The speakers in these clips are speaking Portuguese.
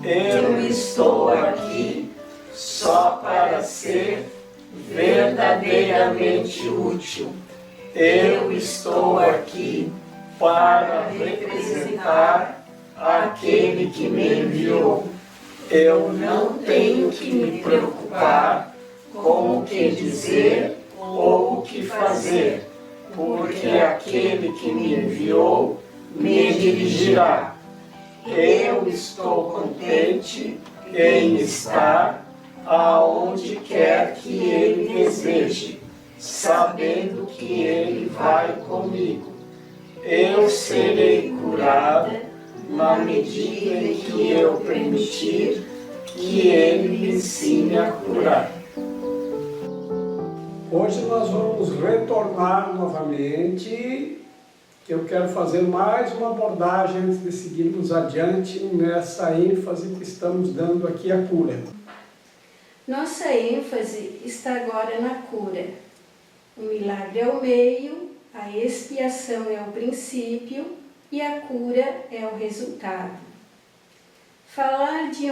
Eu estou aqui só para ser verdadeiramente útil. Eu estou aqui para representar aquele que me enviou. Eu não tenho que me preocupar com o que dizer ou o que fazer, porque aquele que me enviou me dirigirá. Eu estou contente em estar aonde quer que Ele deseje, sabendo que Ele vai comigo. Eu serei curada na medida em que eu permitir que Ele me ensine a curar. Hoje nós vamos retornar novamente. Eu quero fazer mais uma abordagem antes de seguirmos adiante nessa ênfase que estamos dando aqui à cura. Nossa ênfase está agora na cura. O milagre é o meio, a expiação é o princípio e a cura é o resultado. Falar de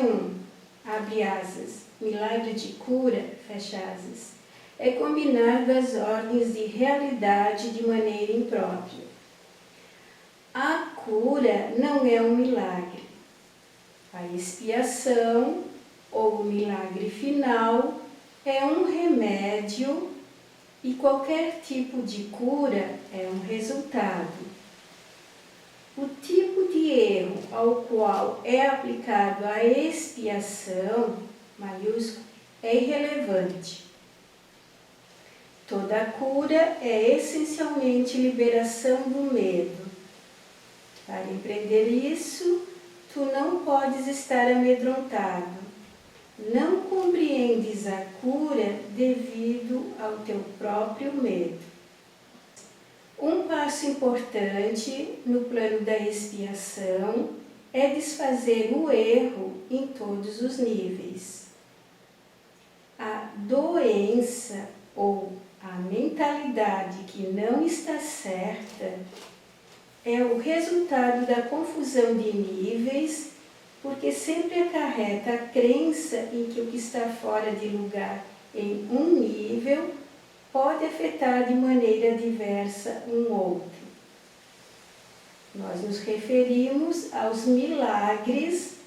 abre asas, milagre de cura, fecha asas, é combinar das ordens de realidade de maneira imprópria. A cura não é um milagre. A expiação, ou o milagre final, é um remédio e qualquer tipo de cura é um resultado. O tipo de erro ao qual é aplicado a expiação, maiúsculo, é irrelevante. Toda cura é essencialmente liberação do medo. Para empreender isso, tu não podes estar amedrontado. Não compreendes a cura devido ao teu próprio medo. Um passo importante no plano da expiação é desfazer o erro em todos os níveis. A doença ou a mentalidade que não está certa é o resultado da confusão de níveis, porque sempre acarreta a crença em que o que está fora de lugar em um nível pode afetar de maneira diversa um outro. Nós nos referimos aos milagres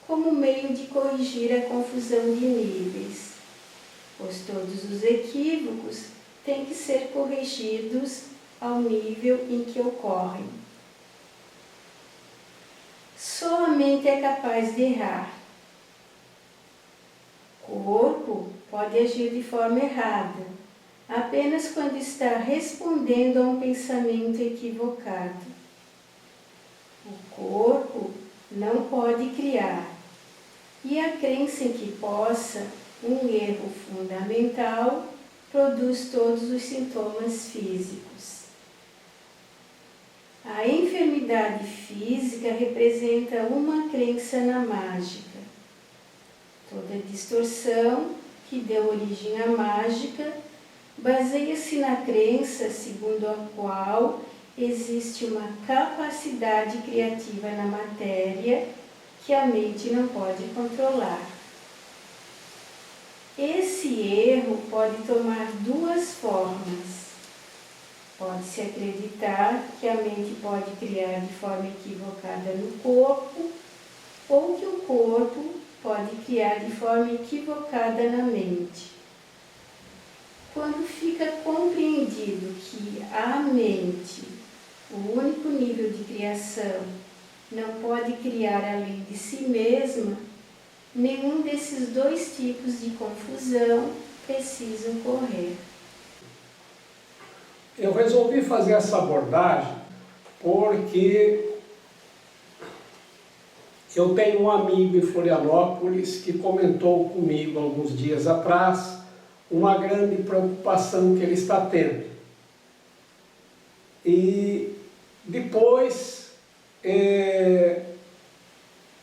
como meio de corrigir a confusão de níveis, pois todos os equívocos têm que ser corrigidos ao nível em que ocorrem. Só a mente é capaz de errar. O corpo pode agir de forma errada, apenas quando está respondendo a um pensamento equivocado. O corpo não pode criar, e a crença em que possa, um erro fundamental, produz todos os sintomas físicos. A enfermidade física representa uma crença na mágica. Toda distorção que deu origem à mágica baseia-se na crença segundo a qual existe uma capacidade criativa na matéria que a mente não pode controlar. Esse erro pode tomar duas formas. Pode-se acreditar que a mente pode criar de forma equivocada no corpo, ou que o corpo pode criar de forma equivocada na mente. Quando fica compreendido que a mente, o único nível de criação, não pode criar além de si mesma, nenhum desses dois tipos de confusão precisa ocorrer. Eu resolvi fazer essa abordagem porque eu tenho um amigo em Florianópolis que comentou comigo alguns dias atrás uma grande preocupação que ele está tendo. E depois,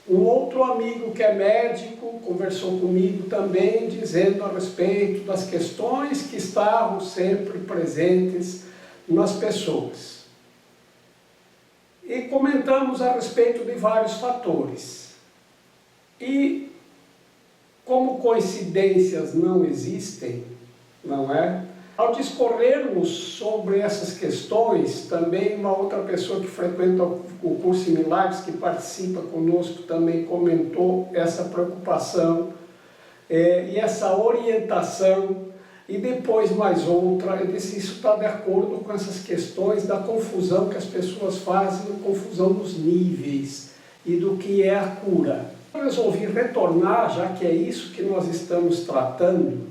um outro amigo que é médico conversou comigo também, dizendo a respeito das questões que estavam sempre presentes nas pessoas. E comentamos a respeito de vários fatores. E como coincidências não existem, não é? Ao discorrermos sobre essas questões, também uma outra pessoa que frequenta o curso em Milagres, que participa conosco, também comentou essa preocupação e essa orientação, e depois mais outra, eu disse, isso está de acordo com essas questões da confusão que as pessoas fazem, a confusão dos níveis e do que é a cura. Eu resolvi retornar, já que é isso que nós estamos tratando,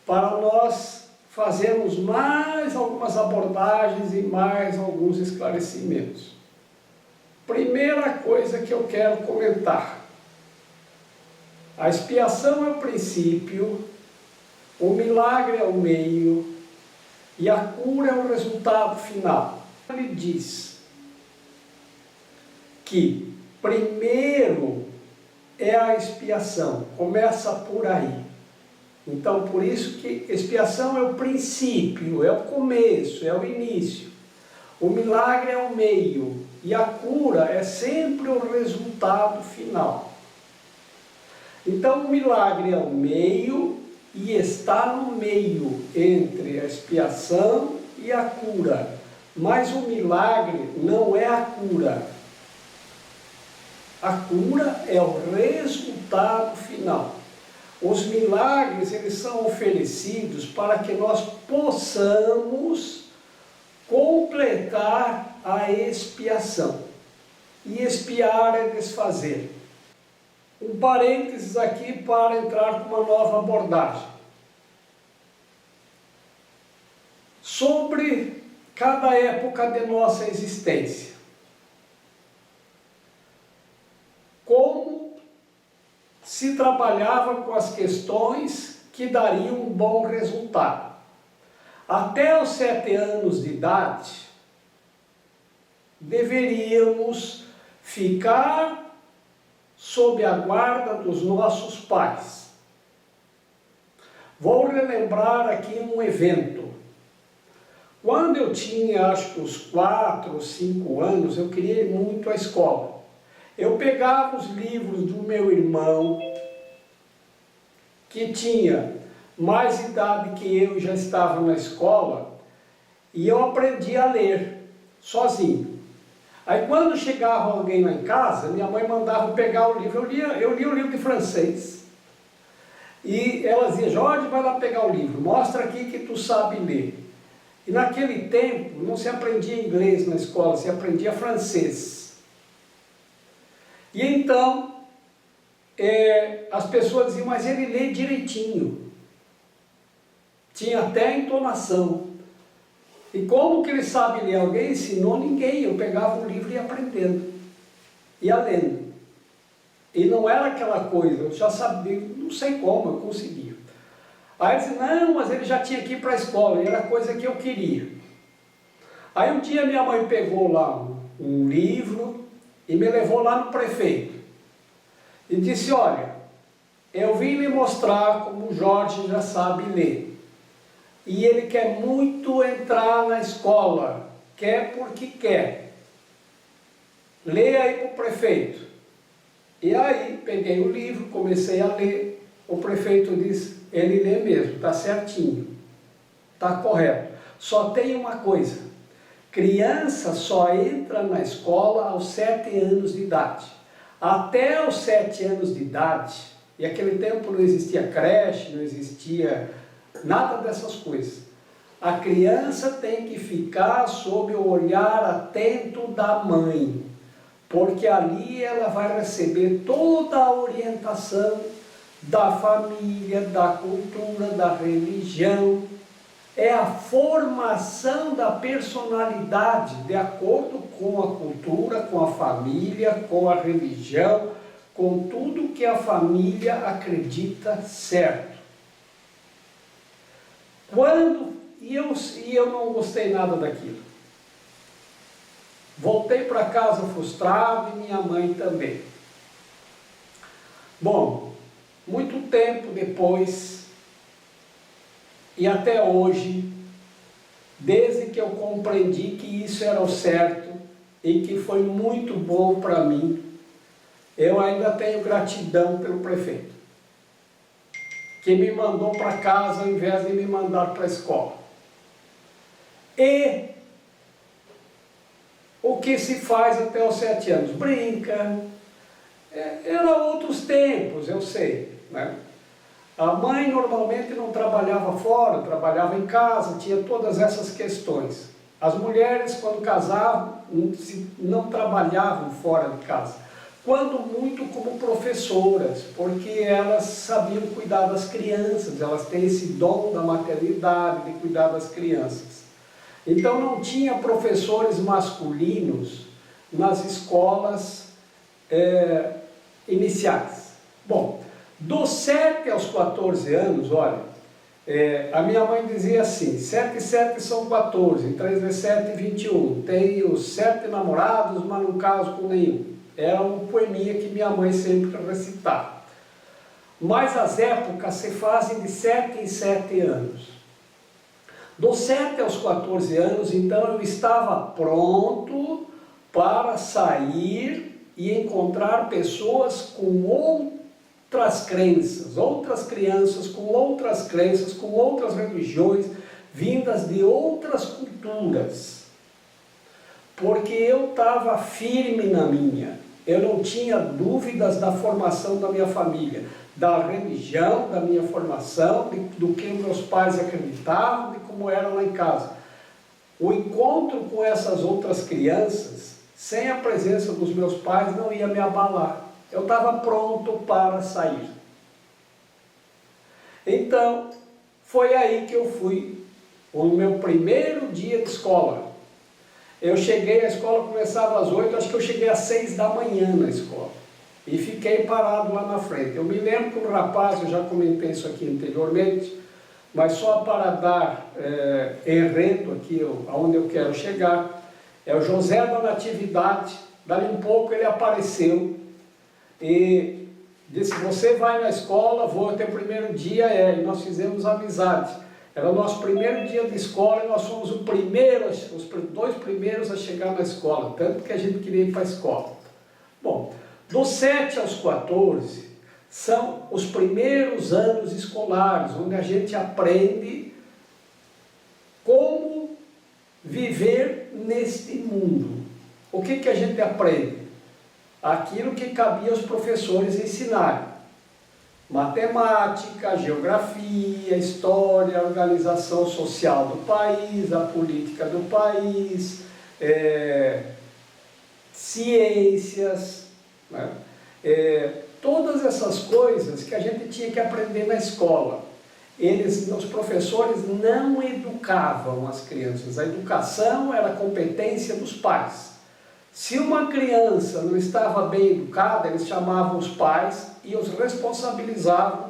para nós fazermos mais algumas abordagens e mais alguns esclarecimentos. Primeira coisa que eu quero comentar. A expiação é o princípio, o milagre é o meio e a cura é o resultado final. Ele diz que primeiro é a expiação, começa por aí. Então, por isso que expiação é o princípio, é o começo, é o início. O milagre é o meio e a cura é sempre o resultado final. Então, o milagre é o meio e está no meio entre a expiação e a cura. Mas o milagre não é a cura. A cura é o resultado final. Os milagres, eles são oferecidos para que nós possamos completar a expiação. E expiar é desfazer. Um parênteses aqui para entrar com uma nova abordagem. Sobre cada época de nossa existência. Como se trabalhava com as questões que dariam um bom resultado. Até os 7 anos de idade, deveríamos ficar sob a guarda dos nossos pais. Vou relembrar aqui um evento. Quando eu tinha, acho que uns 4 ou 5 anos, eu queria ir muito à escola. Eu pegava os livros do meu irmão, que tinha mais idade que eu, já estava na escola, e eu aprendi a ler sozinho. Aí quando chegava alguém lá em casa, minha mãe mandava pegar o livro. Eu lia o livro de francês. E ela dizia, Jorge, vai lá pegar o livro, mostra aqui que tu sabe ler. E naquele tempo não se aprendia inglês na escola, se aprendia francês. E então, as pessoas diziam, mas ele lê direitinho. Tinha até entonação. E como que ele sabe ler? Alguém ensinou? Ninguém. Eu pegava o livro e ia aprendendo. Ia lendo. E não era aquela coisa, eu já sabia, não sei como eu conseguia. Aí eu disse, não, mas ele já tinha que ir para a escola, e era coisa que eu queria. Aí um dia minha mãe pegou lá um livro e me levou lá no prefeito. E disse, olha, eu vim lhe mostrar como o Jorge já sabe ler. E ele quer muito entrar na escola, quer porque quer. Leia aí para o prefeito. E aí, peguei o livro, comecei a ler. O prefeito disse, ele lê mesmo, está certinho, está correto. Só tem uma coisa, criança só entra na escola aos 7 anos de idade. Até os 7 anos de idade, e naquele tempo não existia creche, não existia nada dessas coisas. A criança tem que ficar sob o olhar atento da mãe, porque ali ela vai receber toda a orientação da família, da cultura, da religião. É a formação da personalidade de acordo com a cultura, com a família, com a religião, com tudo que a família acredita certo. E eu não gostei nada daquilo. Voltei para casa frustrado e minha mãe também. Bom, muito tempo depois, e até hoje, desde que eu compreendi que isso era o certo e que foi muito bom para mim, eu ainda tenho gratidão pelo prefeito, que me mandou para casa ao invés de me mandar para a escola. E o que se faz até os 7 anos? Brinca. Eram outros tempos, eu sei, né? A mãe normalmente não trabalhava fora, trabalhava em casa, tinha todas essas questões. As mulheres, quando casavam, não trabalhavam fora de casa. Quando muito como professoras, porque elas sabiam cuidar das crianças, elas têm esse dom da maternidade, de cuidar das crianças. Então não tinha professores masculinos nas escolas iniciais. Bom, dos 7 aos 14 anos, olha, a minha mãe dizia assim, 7 e 7 são 14, 3 vezes 7, 21. Tenho 7 namorados, mas não caso com nenhum. Era um poeminha que minha mãe sempre recitava. Mas as épocas se fazem de 7 em 7 anos. Dos 7 aos 14 anos, então, eu estava pronto para sair e encontrar pessoas com outras crenças, outras crianças com outras crenças, com outras religiões, vindas de outras culturas. Porque eu estava firme na minha. Eu não tinha dúvidas da formação da minha família, da religião, da minha formação, do que meus pais acreditavam, de como era lá em casa. O encontro com essas outras crianças, sem a presença dos meus pais, não ia me abalar. Eu estava pronto para sair. Então, foi aí que eu fui, no meu primeiro dia de escola. Eu cheguei, a escola começava às 8, acho que eu cheguei às 6 da manhã na escola. E fiquei parado lá na frente. Eu me lembro que um rapaz, eu já comentei isso aqui anteriormente, mas só para dar enredo aqui, aonde eu quero chegar, é o José da Natividade. Dali um pouco ele apareceu e disse, você vai na escola, vou até o primeiro dia, e nós fizemos amizade. Era o nosso primeiro dia de escola e nós fomos os 2 primeiros a chegar na escola, tanto que a gente queria ir para a escola. Bom, dos 7 aos 14 são os primeiros anos escolares, onde a gente aprende como viver neste mundo. O que a gente aprende? Aquilo que cabia aos professores ensinarem. Matemática, geografia, história, organização social do país, a política do país, ciências, né? Todas essas coisas que a gente tinha que aprender na escola. Os professores não educavam as crianças, a educação era competência dos pais. Se uma criança não estava bem educada, eles chamavam os pais e os responsabilizavam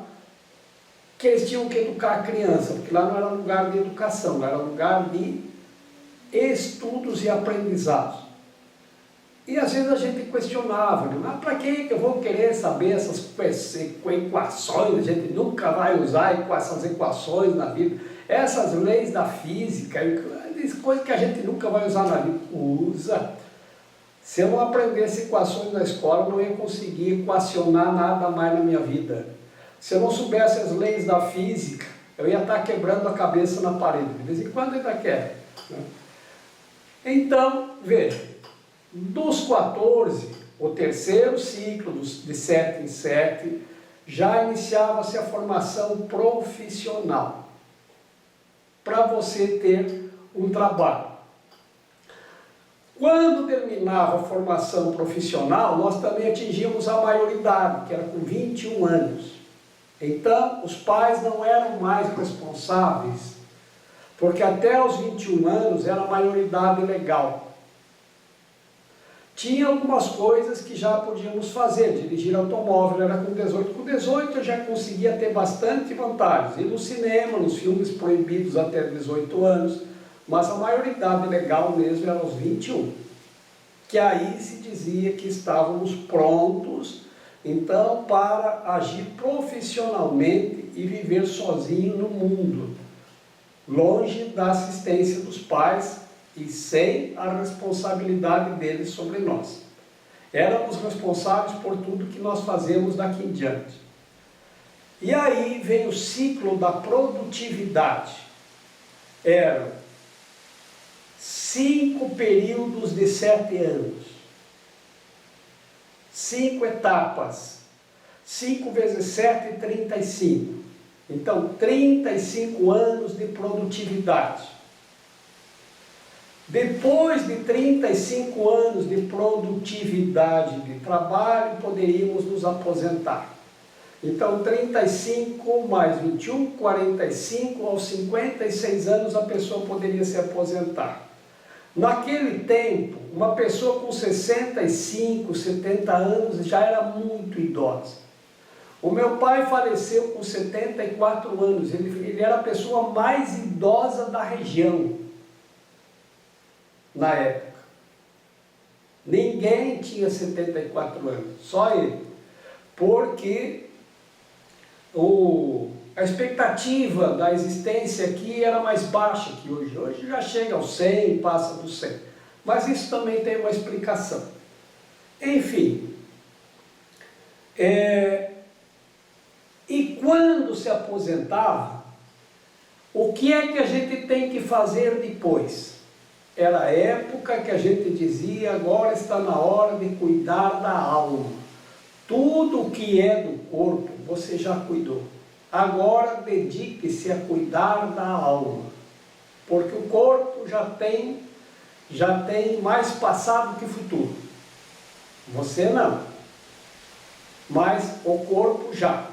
que eles tinham que educar a criança, porque lá não era lugar de educação, lá era lugar de estudos e aprendizados. E às vezes a gente questionava, mas para que eu vou querer saber essas equações? A gente nunca vai usar essas equações na vida. Essas leis da física, coisas que a gente nunca vai usar na vida. Usa. Se eu não aprendesse equações na escola, eu não ia conseguir equacionar nada mais na minha vida. Se eu não soubesse as leis da física, eu ia estar quebrando a cabeça na parede. De vez em quando ainda quer. Então, veja, dos 14, o terceiro ciclo, de 7 em 7, já iniciava-se a formação profissional, para você ter um trabalho. Quando terminava a formação profissional, nós também atingíamos a maioridade, que era com 21 anos. Então, os pais não eram mais responsáveis, porque até os 21 anos era a maioridade legal. Tinha algumas coisas que já podíamos fazer, dirigir automóvel era com 18. Com 18 eu já conseguia ter bastante vantagens, ir no cinema, nos filmes proibidos até 18 anos, mas a maioridade legal mesmo era aos 21, que aí se dizia que estávamos prontos, então, para agir profissionalmente e viver sozinho no mundo, longe da assistência dos pais e sem a responsabilidade deles sobre nós. Éramos responsáveis por tudo que nós fazemos daqui em diante. E aí vem o ciclo da produtividade. Eram 5 períodos de 7 anos. 5 etapas. 5 vezes 7, 35. Então, 35 anos de produtividade. Depois de 35 anos de produtividade de trabalho, poderíamos nos aposentar. Então, 35 mais 21, 45, aos 56 anos a pessoa poderia se aposentar. Naquele tempo, uma pessoa com 65, 70 anos já era muito idosa. O meu pai faleceu com 74 anos, ele era a pessoa mais idosa da região. Na época. Ninguém tinha 74 anos, só ele. Porque a expectativa da existência aqui era mais baixa que hoje. Hoje já chega aos 100, passa dos 100. Mas isso também tem uma explicação. Enfim. E quando se aposentava, o que é que a gente tem que fazer depois? Era a época que a gente dizia, agora está na hora de cuidar da alma. Tudo que é do corpo, você já cuidou. Agora dedique-se a cuidar da alma. Porque o corpo já tem mais passado que futuro. Você não. Mas o corpo já.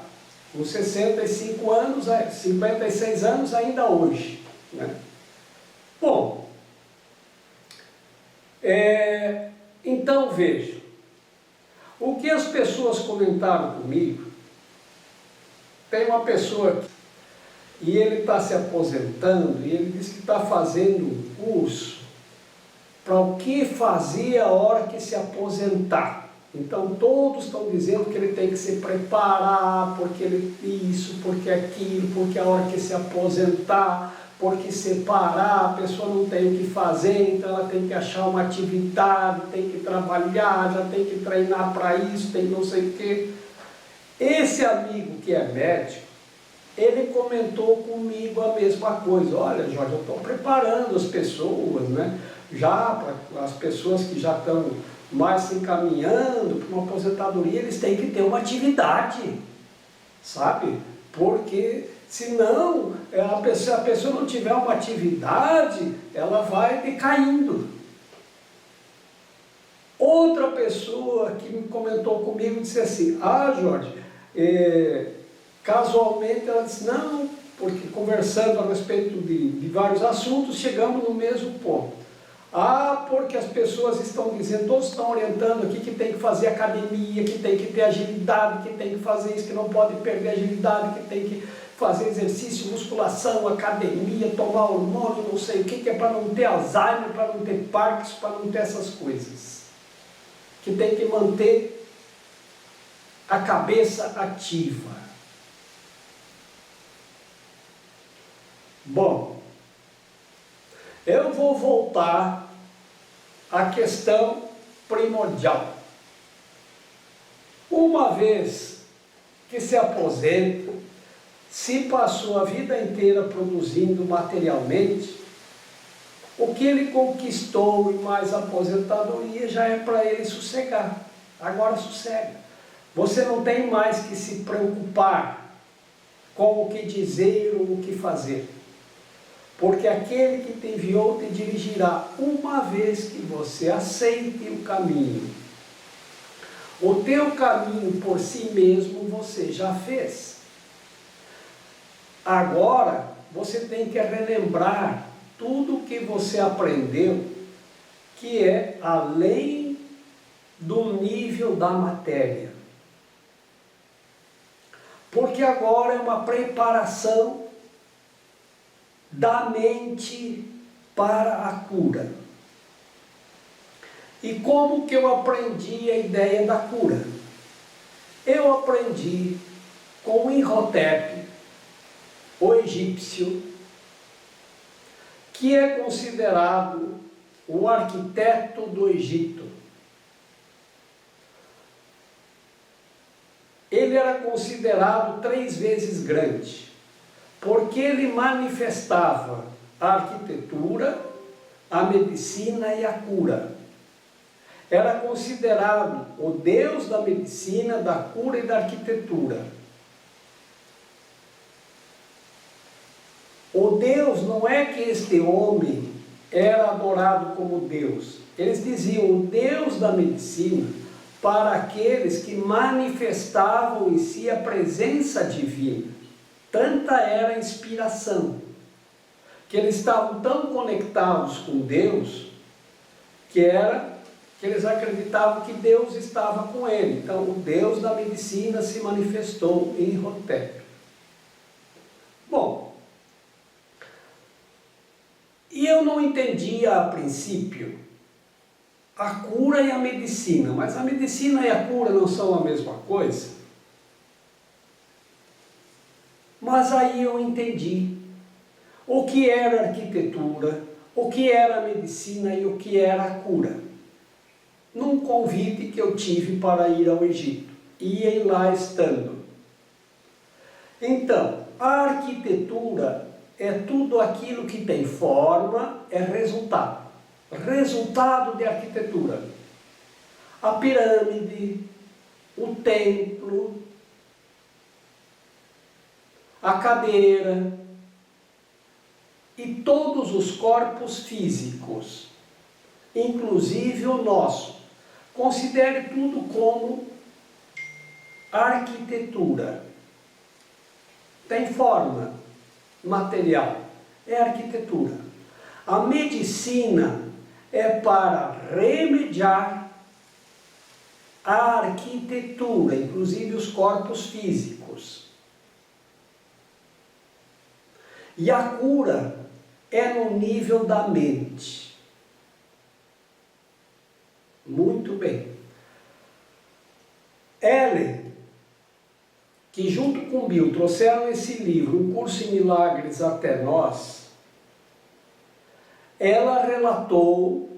Com 65 anos, 56 anos ainda hoje. Né? Bom, então veja, o que as pessoas comentaram comigo, tem uma pessoa aqui, e ele está se aposentando, e ele diz que está fazendo um curso para o que fazer a hora que se aposentar. Então todos estão dizendo que ele tem que se preparar, porque ele isso, porque aquilo, porque a hora que se aposentar, porque separar, a pessoa não tem o que fazer, então ela tem que achar uma atividade, tem que trabalhar, já tem que treinar para isso, tem não sei o quê. Esse amigo que é médico, ele comentou comigo a mesma coisa. Olha, Jorge, eu estou preparando as pessoas, né? Já para as pessoas que já estão mais se encaminhando para uma aposentadoria, eles têm que ter uma atividade, sabe? Porque senão, se a pessoa não tiver uma atividade, ela vai decaindo. Outra pessoa que me comentou comigo disse assim, Jorge, casualmente ela disse, não, porque conversando a respeito de vários assuntos, chegamos no mesmo ponto. Porque as pessoas estão dizendo, todos estão orientando aqui que tem que fazer academia, que tem que ter agilidade, que tem que fazer isso, que não pode perder agilidade, que tem que fazer exercício, musculação, academia, tomar hormônio, não sei o que é para não ter Alzheimer, para não ter Parkinson, para não ter essas coisas. Que tem que manter a cabeça ativa. Bom, eu vou voltar à questão primordial. Uma vez que se aposenta, se passou a vida inteira produzindo materialmente, o que ele conquistou e mais aposentadoria já é para ele sossegar. Agora sossega. Você não tem mais que se preocupar com o que dizer ou o que fazer. Porque aquele que te enviou te dirigirá uma vez que você aceite o caminho. O teu caminho por si mesmo você já fez. Agora você tem que relembrar tudo o que você aprendeu, que é além do nível da matéria. Porque agora é uma preparação da mente para a cura. E como que eu aprendi a ideia da cura? Eu aprendi com Imhotep, o egípcio, que é considerado o arquiteto do Egito. ele era considerado 3 vezes grande, porque ele manifestava a arquitetura, a medicina e a cura. Era considerado o Deus da medicina, da cura e da arquitetura. O Deus não é que este homem era adorado como Deus. Eles diziam o Deus da medicina para aqueles que manifestavam em si a presença divina. Tanta era a inspiração, que eles estavam tão conectados com Deus, que eles acreditavam que Deus estava com ele. Então, o Deus da medicina se manifestou em Imhotep. Bom, e eu não entendia a princípio a cura e a medicina, mas a medicina e a cura não são a mesma coisa? Mas aí eu entendi o que era a arquitetura, o que era a medicina e o que era a cura. Num convite que eu tive para ir ao Egito, e lá estando. Então, a arquitetura é tudo aquilo que tem forma, é resultado. Resultado de arquitetura. A pirâmide, o templo, a cadeira e todos os corpos físicos, inclusive o nosso. Considere tudo como arquitetura. Tem forma material, é arquitetura. A medicina é para remediar a arquitetura, inclusive os corpos físicos. E a cura é no nível da mente. Muito bem. Ellen, que junto com Bill trouxeram esse livro, Um Curso em Milagres até nós, ela relatou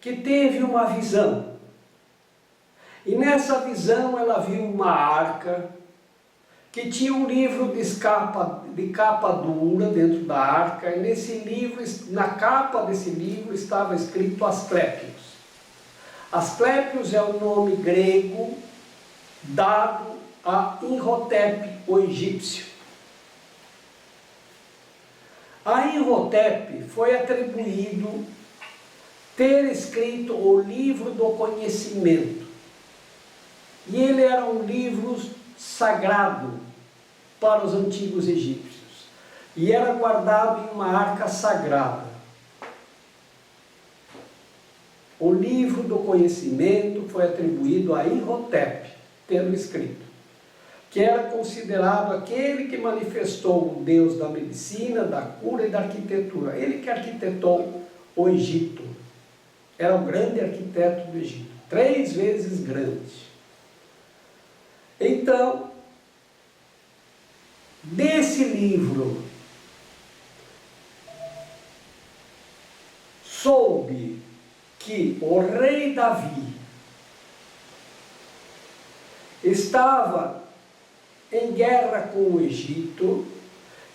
que teve uma visão. E nessa visão ela viu uma arca que tinha um livro de capa dura dentro da arca, e nesse livro, na capa desse livro estava escrito Asclépios. Asclépios é o nome grego dado a Imhotep, o egípcio. A Imhotep foi atribuído ter escrito o livro do conhecimento. E ele era um livro sagrado para os antigos egípcios. E era guardado em uma arca sagrada. O livro do conhecimento foi atribuído a Imhotep, tendo escrito, que era considerado aquele que manifestou o Deus da medicina, da cura e da arquitetura. Ele que arquitetou o Egito. Era o grande arquiteto do Egito, 3 vezes grande. Então, desse livro, soube que o rei Davi estava em guerra com o Egito,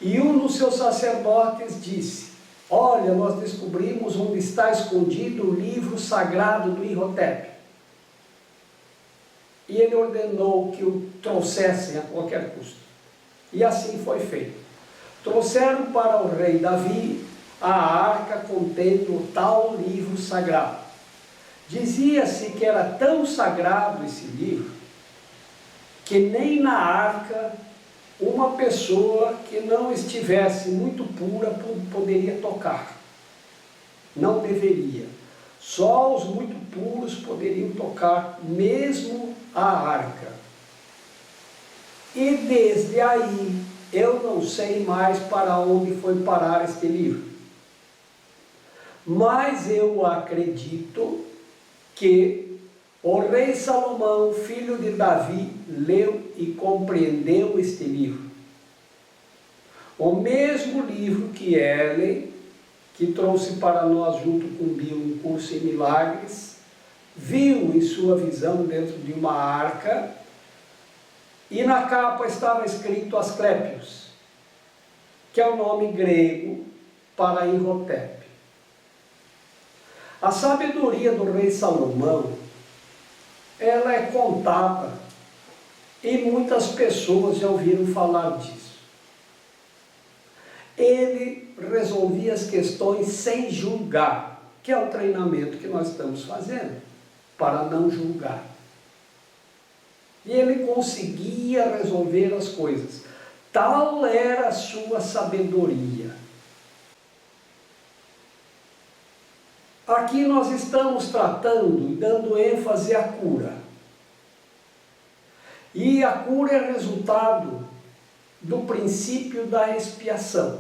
e um dos seus sacerdotes disse: olha, nós descobrimos onde está escondido o livro sagrado do Imhotep. E ele ordenou que o trouxessem a qualquer custo. E assim foi feito. Trouxeram para o rei Davi a arca contendo o tal livro sagrado. Dizia-se que era tão sagrado esse livro, que nem na arca uma pessoa que não estivesse muito pura poderia tocar. Não deveria. Só os muito puros poderiam tocar mesmo a arca. E desde aí eu não sei mais para onde foi parar este livro. Mas eu acredito que o rei Salomão, filho de Davi, leu e compreendeu este livro. O mesmo livro que Ellen, que trouxe para nós junto com Bill Um Curso em Milagres, viu em sua visão dentro de uma arca E na capa estava escrito Asclépios, que é o nome grego para Imhotep. A sabedoria do rei Salomão, ela é contada e muitas pessoas já ouviram falar disso. Ele resolvia as questões sem julgar, que é o treinamento que nós estamos fazendo, para não julgar. E ele conseguia resolver as coisas. Tal era a sua sabedoria. Aqui nós estamos tratando e dando ênfase à cura. E a cura é resultado do princípio da expiação.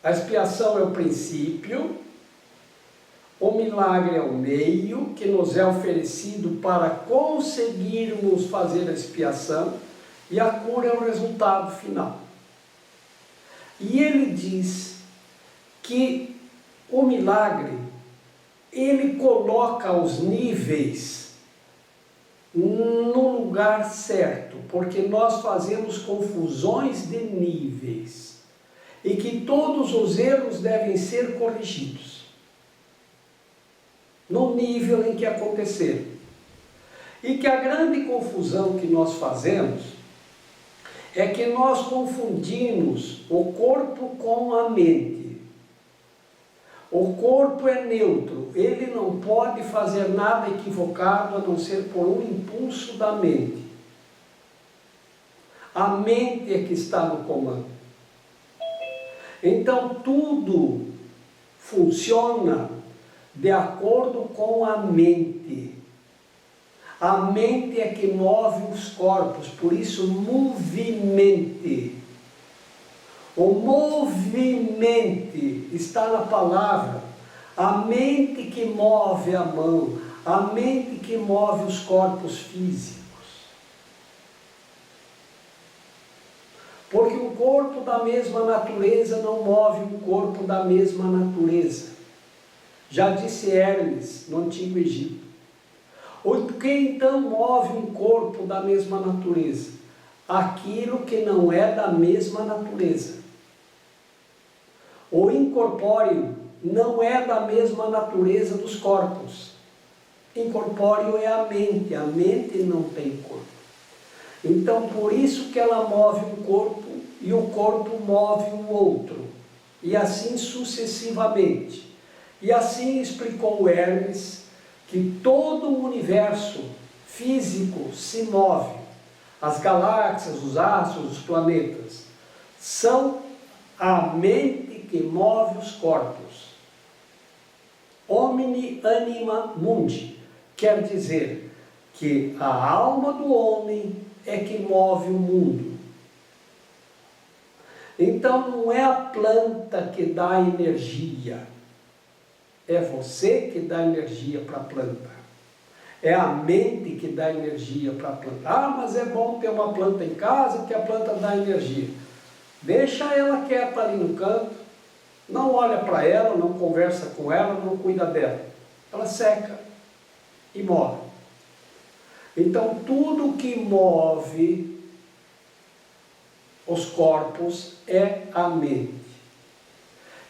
A expiação é o princípio, o milagre é o meio que nos é oferecido para conseguirmos fazer a expiação, e a cura é o resultado final. E ele diz que o milagre, ele coloca os níveis no lugar certo, porque nós fazemos confusões de níveis, e que todos os erros devem ser corrigidos no nível em que aconteceram. E que a grande confusão que nós fazemos é que nós confundimos o corpo com a mente. O corpo é neutro, ele não pode fazer nada equivocado a não ser por um impulso da mente. A mente é que está no comando. Então tudo funciona de acordo com a mente. A mente é que move os corpos, por isso movimente. O movimento está na palavra. A mente que move a mão, a mente que move os corpos físicos. Porque o corpo da mesma natureza não move o corpo da mesma natureza. Já disse Hermes no Antigo Egito. O que então move um corpo da mesma natureza? Aquilo que não é da mesma natureza. O incorpóreo não é da mesma natureza dos corpos. Incorpóreo é a mente não tem corpo. Então por isso que ela move um corpo e o corpo move o outro. E assim sucessivamente. E assim explicou Hermes que todo o universo físico se move. As galáxias, os astros, os planetas são a mente que move os corpos. Omni anima mundi quer dizer que a alma do homem é que move o mundo. Então não é a planta que dá energia. É você que dá energia para a planta. É a mente que dá energia para a planta. Ah, mas é bom ter uma planta em casa que a planta dá energia. Deixa ela quieta ali no canto. Não olha para ela, não conversa com ela, não cuida dela. Ela seca e morre. Então tudo que move os corpos é a mente.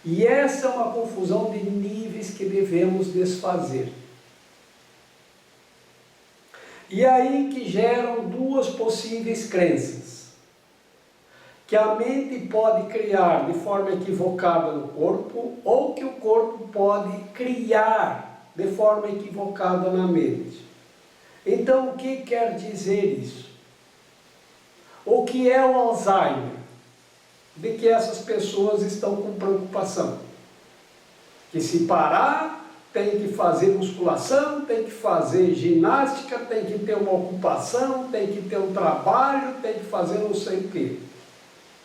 E essa é uma confusão de níveis que devemos desfazer. E aí que geram duas possíveis crenças. Que a mente pode criar de forma equivocada no corpo, ou que o corpo pode criar de forma equivocada na mente. Então o que quer dizer isso? O que é o Alzheimer? De que essas pessoas estão com preocupação. Que se parar, tem que fazer musculação, tem que fazer ginástica, tem que ter uma ocupação, tem que ter um trabalho, tem que fazer não sei o quê.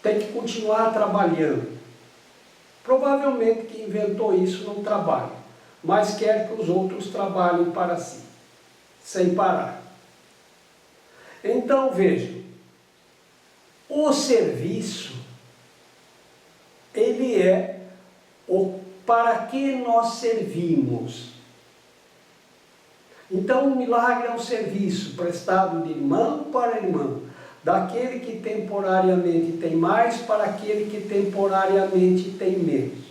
Tem que continuar trabalhando. Provavelmente quem inventou isso não trabalha, mas quer que os outros trabalhem para si, sem parar. Então vejam, o serviço ele é o para que nós servimos. Então o milagre é um serviço prestado de irmão para irmão, daquele que temporariamente tem mais para aquele que temporariamente tem menos.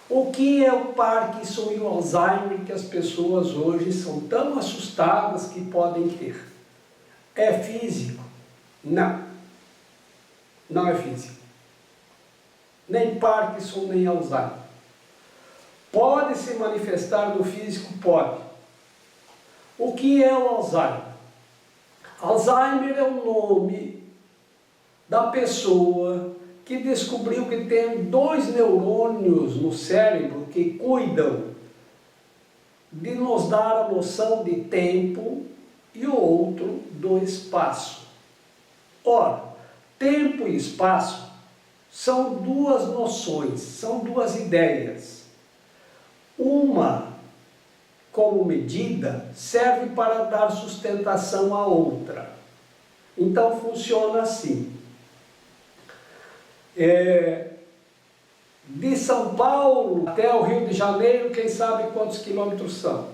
O que é o Parkinson e o Alzheimer que as pessoas hoje são tão assustadas que podem ter? É físico? Não. Não é físico. Nem Parkinson, nem Alzheimer. Pode se manifestar no físico? Pode. O que é o Alzheimer? Alzheimer é o nome da pessoa que descobriu que tem 2 neurônios no cérebro que cuidam de nos dar a noção de tempo e o outro do espaço. Ora, tempo e espaço são 2 noções, são 2 ideias. Uma, como medida, serve para dar sustentação à outra. Então funciona assim. De São Paulo até o Rio de Janeiro, quem sabe quantos quilômetros são?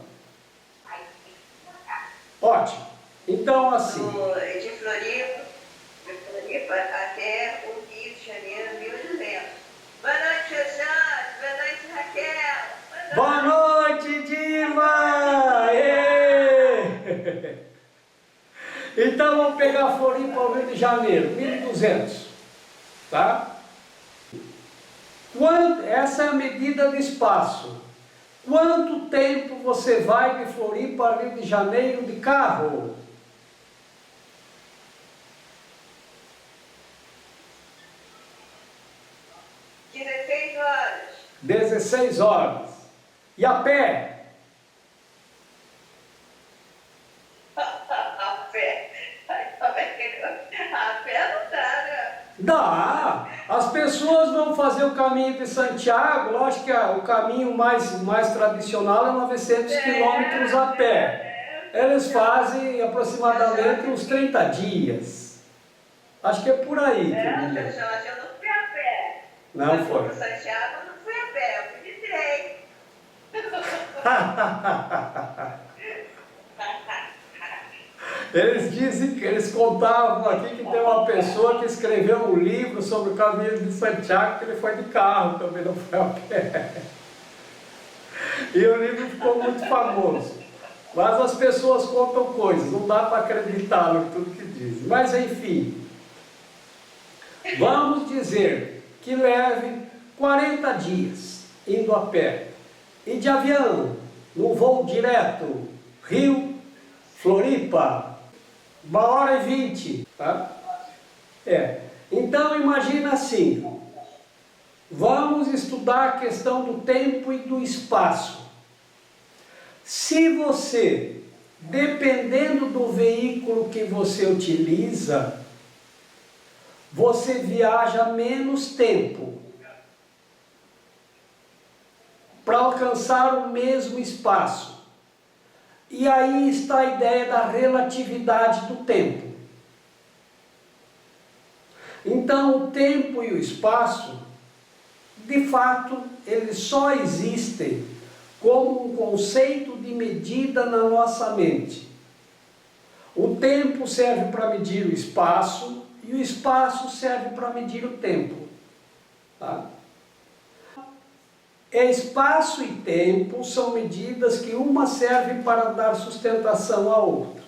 Ótimo. Então, assim... De Floripa até o Rio de Janeiro, 1.200. Boa noite, Jorge. Boa noite, Raquel. Boa noite, Diva! Então, vamos pegar Floripa ao Rio de Janeiro, 1.200. Tá? Essa é a medida de espaço. Quanto tempo você vai de Floripa ao Rio de Janeiro de carro? horas. 16 horas. E a pé? A pé? A pé não dá, né? Dá! As pessoas vão fazer o caminho de Santiago, eu acho que o caminho mais tradicional é 900 quilômetros a pé. Eles fazem aproximadamente uns 30 dias. Acho que é por aí. Eu não fui a pé. Não foi. Para Santiago eu não fui a pé, eu fui de trem. Eles dizem que eles contavam aqui que tem uma pessoa que escreveu um livro sobre o caminho de Santiago, que ele foi de carro, também não foi a pé. E o livro ficou muito famoso. Mas as pessoas contam coisas, não dá para acreditar em tudo que dizem. Mas enfim, vamos dizer que leve 40 dias indo a pé. E de avião, num voo direto, Rio, Floripa, 1h20, tá? Então imagina assim, vamos estudar a questão do tempo e do espaço. Se você, dependendo do veículo que você utiliza, você viaja menos tempo para alcançar o mesmo espaço. E aí está a ideia da relatividade do tempo. Então, o tempo e o espaço, de fato, eles só existem como um conceito de medida na nossa mente. O tempo serve para medir o espaço e o espaço serve para medir o tempo. Tá? Espaço e tempo são medidas que uma serve para dar sustentação à outra.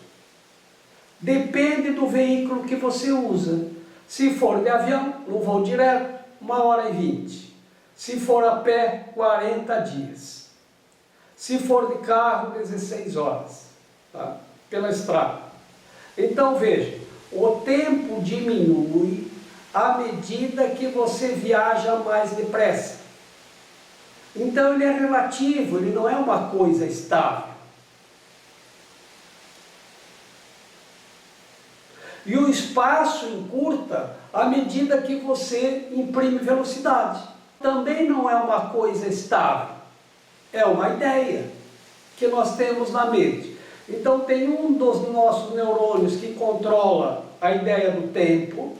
Depende do veículo que você usa. Se for de avião, no voo direto, 1h20. Se for a pé, 40 dias. Se for de carro, 16 horas. Tá? Pela estrada. Então veja, o tempo diminui à medida que você viaja mais depressa. Então ele é relativo, ele não é uma coisa estável. E o espaço encurta à medida que você imprime velocidade. Também não é uma coisa estável, é uma ideia que nós temos na mente. Então tem um dos nossos neurônios que controla a ideia do tempo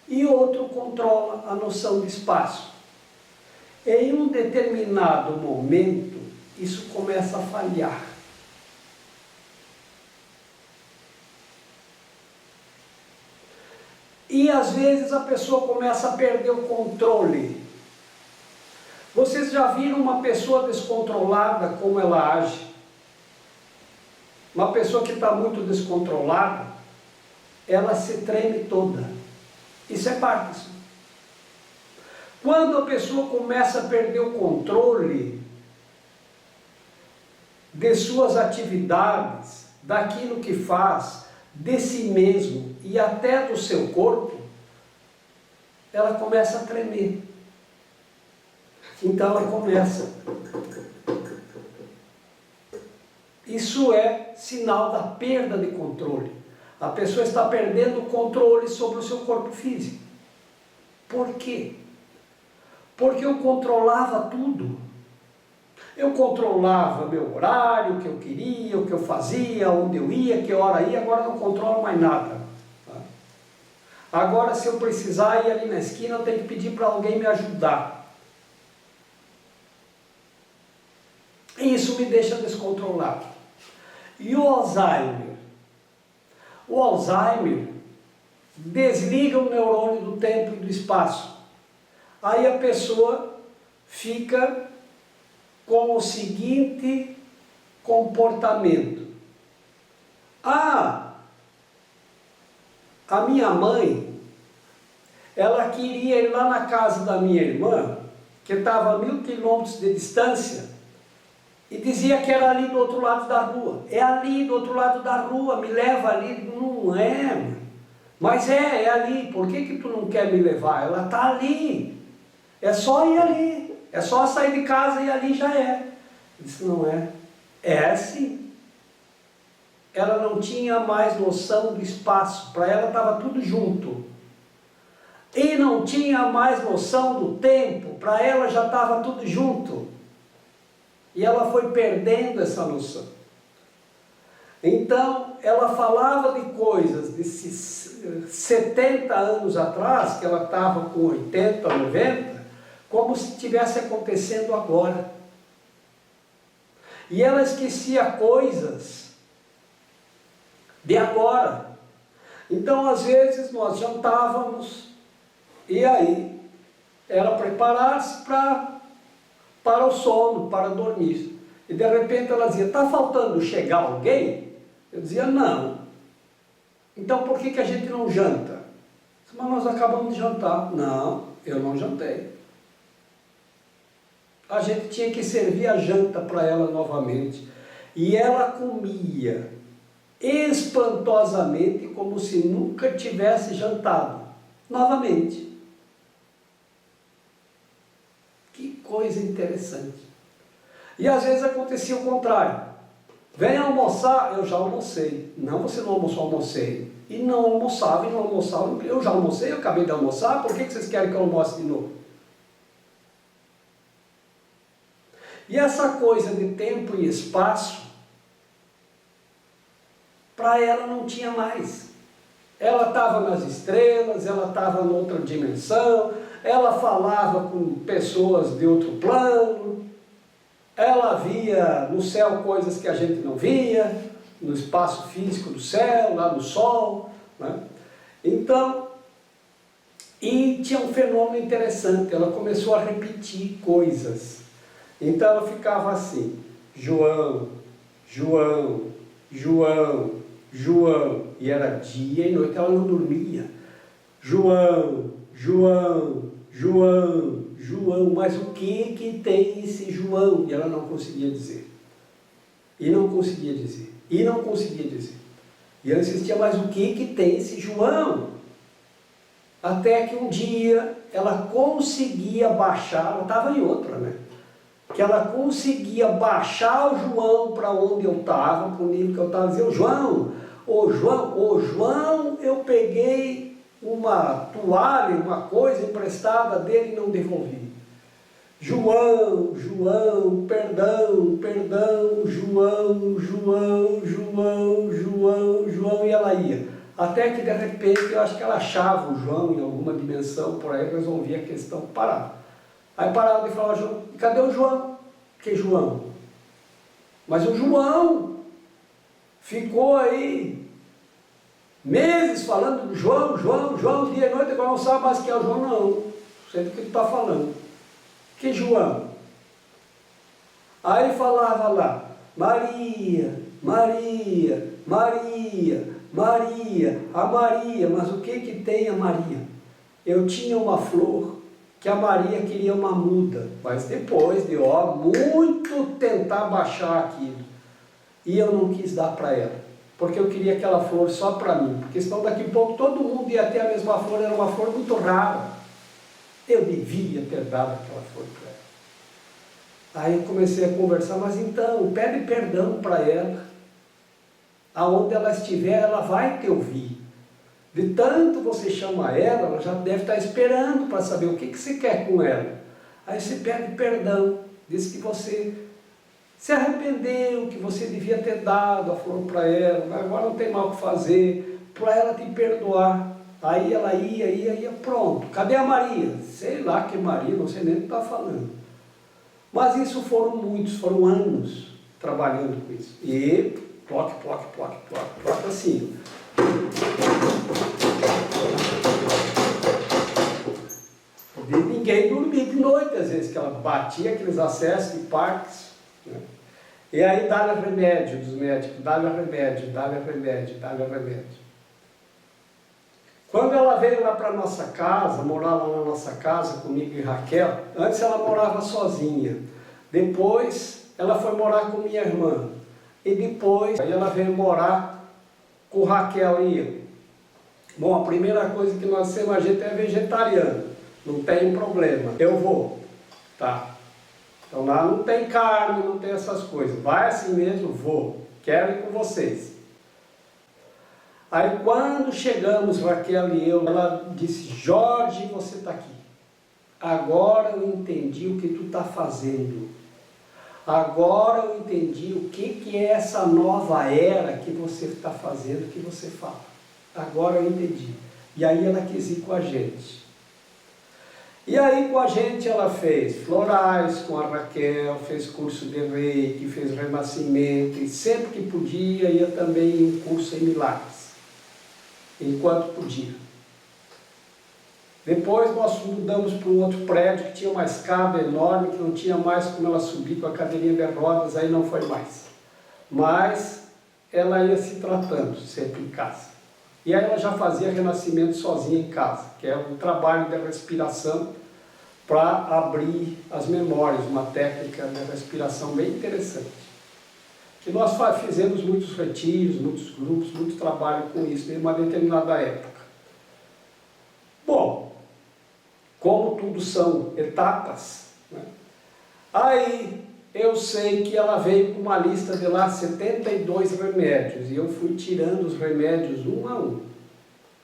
e outro controla a noção de espaço. Em um determinado momento, isso começa a falhar. E às vezes a pessoa começa a perder o controle. Vocês já viram uma pessoa descontrolada, como ela age? Uma pessoa que está muito descontrolada, ela se treme toda. Isso é Parkinson. Quando a pessoa começa a perder o controle de suas atividades, daquilo que faz, de si mesmo e até do seu corpo, ela começa a tremer. Então ela começa. Isso é sinal da perda de controle. A pessoa está perdendo o controle sobre o seu corpo físico. Por quê? Porque eu controlava tudo. Eu controlava meu horário, o que eu queria, o que eu fazia, onde eu ia, que hora ia, agora não controlo mais nada. Agora, se eu precisar ir ali na esquina, eu tenho que pedir para alguém me ajudar. Isso me deixa descontrolado. E o Alzheimer? O Alzheimer desliga o neurônio do tempo e do espaço. Aí a pessoa fica com o seguinte comportamento. A minha mãe, ela queria ir lá na casa da minha irmã, que estava a 1000 quilômetros de distância, e dizia que era ali do outro lado da rua. É ali do outro lado da rua, me leva ali. Não é, mãe. Mas é ali. Por que tu não quer me levar? Ela está ali. É só ir ali. É só sair de casa e ali já é. Eu disse, não é. É assim. Ela não tinha mais noção do espaço. Para ela estava tudo junto. E não tinha mais noção do tempo. Para ela já estava tudo junto. E ela foi perdendo essa noção. Então, ela falava de coisas de 70 anos atrás, que ela estava com 80, 90, como se estivesse acontecendo agora. E ela esquecia coisas de agora. Então, às vezes, nós jantávamos, e aí era preparar-se para o sono, para dormir. E de repente ela dizia, está faltando chegar alguém? Eu dizia, não. Então por que a gente não janta? Mas nós acabamos de jantar. Não, eu não jantei. A gente tinha que servir a janta para ela novamente. E ela comia espantosamente, como se nunca tivesse jantado. Novamente. Que coisa interessante. E às vezes acontecia o contrário. Vem almoçar, eu já almocei. Não, você não almoçou, almocei. E não almoçava, e não almoçava. Eu já almocei, eu acabei de almoçar, por que vocês querem que eu almoce de novo? E essa coisa de tempo e espaço, para ela não tinha mais. Ela estava nas estrelas, ela estava em outra dimensão, ela falava com pessoas de outro plano, ela via no céu coisas que a gente não via, no espaço físico do céu, lá no sol, né? Então, e tinha um fenômeno interessante, ela começou a repetir coisas. Então ela ficava assim, João, João, João, João, e era dia e noite, ela não dormia. João, João, João, João, mas o que tem esse João? E ela não conseguia dizer. E não conseguia dizer. E não conseguia dizer. E ela insistia, mas o que tem esse João? Até que um dia ela conseguia baixar, ela estava em outra, né? Que ela conseguia baixar o João para onde eu estava, para o nível que eu estava, dizendo, ô João, eu peguei uma toalha, uma coisa emprestada dele e não devolvi. João, João, perdão, perdão, João, João, João, João, João, e ela ia. Até que de repente eu acho que ela achava o João em alguma dimensão, por aí resolvia a questão, parava. Aí parava de falar, João, e cadê o João? Que João? Mas o João ficou aí Meses falando do João, dia e noite, agora não sabe mais quem é o João, não. Sei do que tu está falando. Que João? Aí falava lá, Maria, Maria, Maria, Maria, a Maria, mas o que tem a Maria? Eu tinha uma flor que a Maria queria uma muda, mas depois de muito tentar baixar aquilo, e eu não quis dar para ela, porque eu queria aquela flor só para mim, porque senão daqui a pouco todo mundo ia ter a mesma flor, era uma flor muito rara. Eu devia ter dado aquela flor para ela. Aí eu comecei a conversar, mas então, pede perdão para ela. Aonde ela estiver, ela vai te ouvir. De tanto você chama ela, ela já deve estar esperando para saber o que você quer com ela. Aí você pede perdão, diz que você se arrependeu, que você devia ter dado a flor para ela, mas agora não tem mal o que fazer, para ela te perdoar. Aí ela ia, pronto. Cadê a Maria? Sei lá que Maria, não sei nem o que está falando. Mas isso foram anos trabalhando com isso. E toque, assim. De ninguém dormir de noite, às vezes, que ela batia aqueles acessos de parques, né? E aí dá-lhe remédio dos médicos, dá-lhe remédio. Quando ela veio lá para a nossa casa, morar lá na nossa casa comigo e Raquel, antes ela morava sozinha, depois ela foi morar com minha irmã, e depois aí ela veio morar com Raquel e eu. Bom, a primeira coisa que nós temos, a gente é vegetariano, não tem problema, eu vou, tá? Então lá não tem carne, não tem essas coisas, vai assim mesmo, vou, quero ir com vocês. Aí quando chegamos, Raquel e eu, ela disse, Jorge, você está aqui. Agora eu entendi o que tu está fazendo. Agora eu entendi o que é essa nova era que você está fazendo, que você fala. Agora eu entendi. E aí ela quis ir com a gente. E aí com a gente ela fez florais com a Raquel, fez curso de reiki, fez renascimento, e sempre que podia ia também em um curso em milagres. Enquanto podia. Depois nós mudamos para um outro prédio que tinha uma escada enorme, que não tinha mais como ela subir com a cadeirinha de rodas, aí não foi mais. Mas ela ia se tratando sempre em casa. E aí ela já fazia renascimento sozinha em casa, que é um trabalho de respiração para abrir as memórias, uma técnica de respiração bem interessante. Que nós fizemos muitos retiros, muitos grupos, muito trabalho com isso em uma determinada época. Bom, como tudo são etapas, né? Aí eu sei que ela veio com uma lista de lá 72 remédios, e eu fui tirando os remédios um a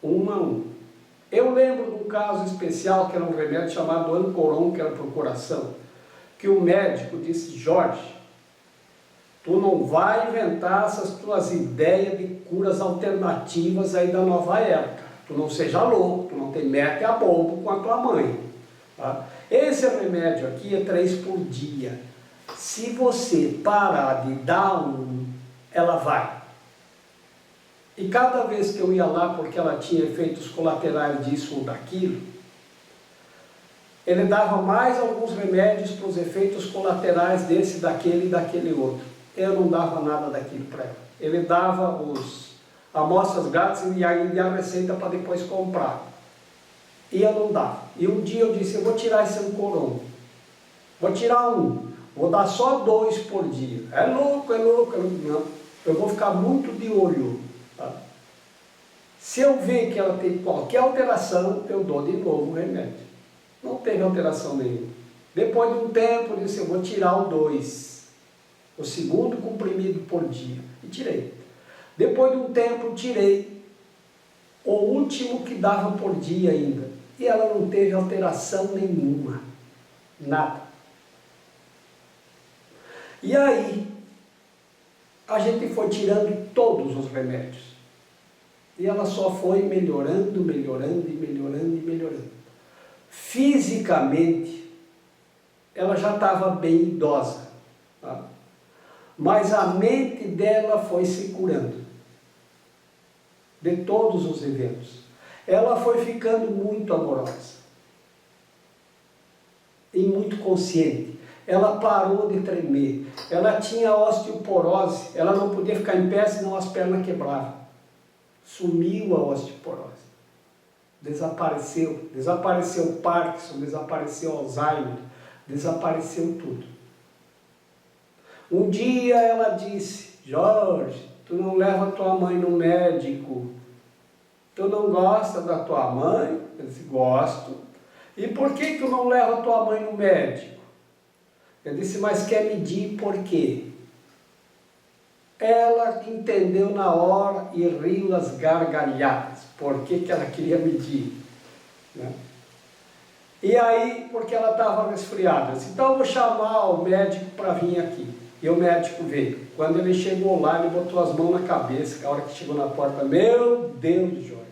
um. Eu lembro de um caso especial, que era um remédio chamado Ancoron, que era para o coração, que o médico disse, Jorge, tu não vai inventar essas tuas ideias de curas alternativas aí da nova era. Tu não seja louco, tu não te mete a bomba com a tua mãe. Tá? Esse remédio aqui é 3 por dia. Se você parar de dar um, ela vai. E cada vez que eu ia lá, porque ela tinha efeitos colaterais disso ou daquilo, ele dava mais alguns remédios para os efeitos colaterais desse, daquele e daquele outro. Eu não dava nada daquilo para ela. Ele dava os amostras grátis e a receita para depois comprar. E eu não dava. E um dia eu disse, eu vou tirar esse Ancoron. Vou tirar um. Vou dar só 2 por dia. É louco. Não. Eu vou ficar muito de olho. Tá? Se eu ver que ela tem qualquer alteração, eu dou de novo o remédio. Não teve alteração nenhuma. Depois de um tempo, eu disse, eu vou tirar o 2. O segundo comprimido por dia. E tirei. Depois de um tempo, tirei o último que dava por dia ainda. E ela não teve alteração nenhuma. Nada. E aí, a gente foi tirando todos os remédios. E ela só foi melhorando. Fisicamente, ela já estava bem idosa. Tá? Mas a mente dela foi se curando. de todos os eventos. Ela foi ficando muito amorosa e muito consciente. Ela parou de tremer. Ela tinha osteoporose. Ela não podia ficar em pé, senão as pernas quebravam. Sumiu a osteoporose. Desapareceu. Desapareceu o Parkinson, desapareceu o Alzheimer, desapareceu tudo. Um dia ela disse: Jorge, tu não leva tua mãe no médico. Tu não gosta da tua mãe? Eu disse: gosto. E por que tu não leva tua mãe no médico? Eu disse: mas quer medir por quê? Ela entendeu na hora e riu as gargalhadas. Por que ela queria medir? Né? E aí, porque ela estava resfriada. Eu disse: então eu vou chamar o médico para vir aqui. E o médico veio. Quando ele chegou lá, ele botou as mãos na cabeça. A hora que chegou na porta: meu Deus, Jorge,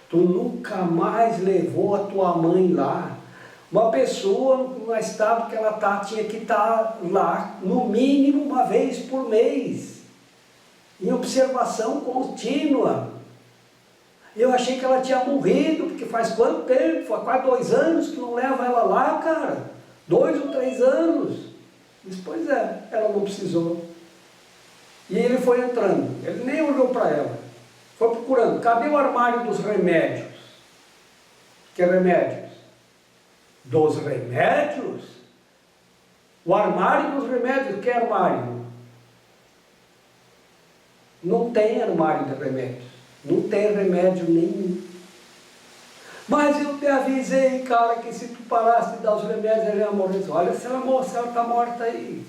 tu nunca mais levou a tua mãe lá. Uma pessoa, no estado que ela está, tinha que estar lá, no mínimo uma vez por mês, em observação contínua. Eu achei que ela tinha morrido, porque faz quanto tempo? Faz quase 2 anos que não leva ela lá, cara. 2 ou 3 anos. Disse: pois é, ela não precisou. E ele foi entrando, ele nem olhou para ela. Foi procurando: cadê o armário dos remédios? Que remédios? Dos remédios? O armário dos remédios, que armário? Não tem armário de remédios. Não tem remédio nenhum. Mas eu te avisei, cara, que se tu parasse de dar os remédios, ela ia morrer. Olha, se ela está morta aí.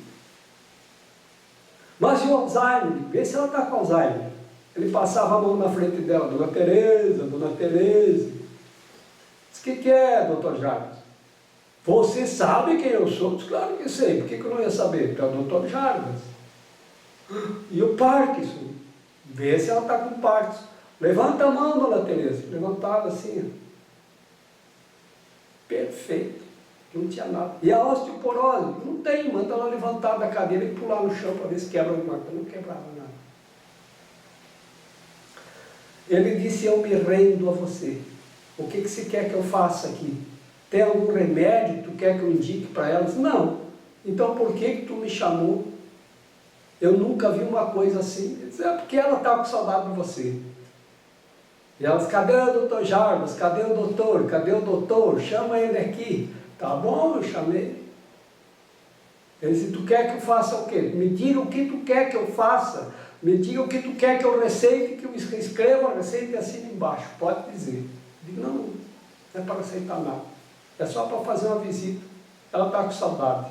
Mas e o Alzheimer? Vê se ela está com Alzheimer. Ele passava a mão na frente dela: Dona Tereza, Dona Tereza. Diz: que é, doutor Jarbas? Você sabe quem eu sou? Diz: claro que sei. Por que eu não ia saber? Porque é o doutor Jarbas. E o Parkinson? Vê se ela está com Parkinson. Levanta a mão, Dona Tereza. Levantava assim, ó. Perfeito. Não tinha nada. E a osteoporose? Não tem. Manda ela levantar da cadeira e pular no chão para ver se quebra alguma coisa. Não quebrava nada. Ele disse: eu me rendo a você. O que você quer que eu faça aqui? Tem algum remédio que tu quer que eu indique para elas? Não. Então por que tu me chamou? Eu nunca vi uma coisa assim. Ele disse: é porque ela está com saudade de você. E elas: cadê o doutor Jarbas? Cadê o doutor? Cadê o doutor? Chama ele aqui. Tá bom, eu chamei. Ele disse: tu quer que eu faça o quê? Me diga o que tu quer que eu faça. Me diga o que tu quer que eu receite, que eu escreva a receita e assine embaixo. Pode dizer. Eu digo: não, não é para aceitar nada. É só para fazer uma visita. Ela está com saudade.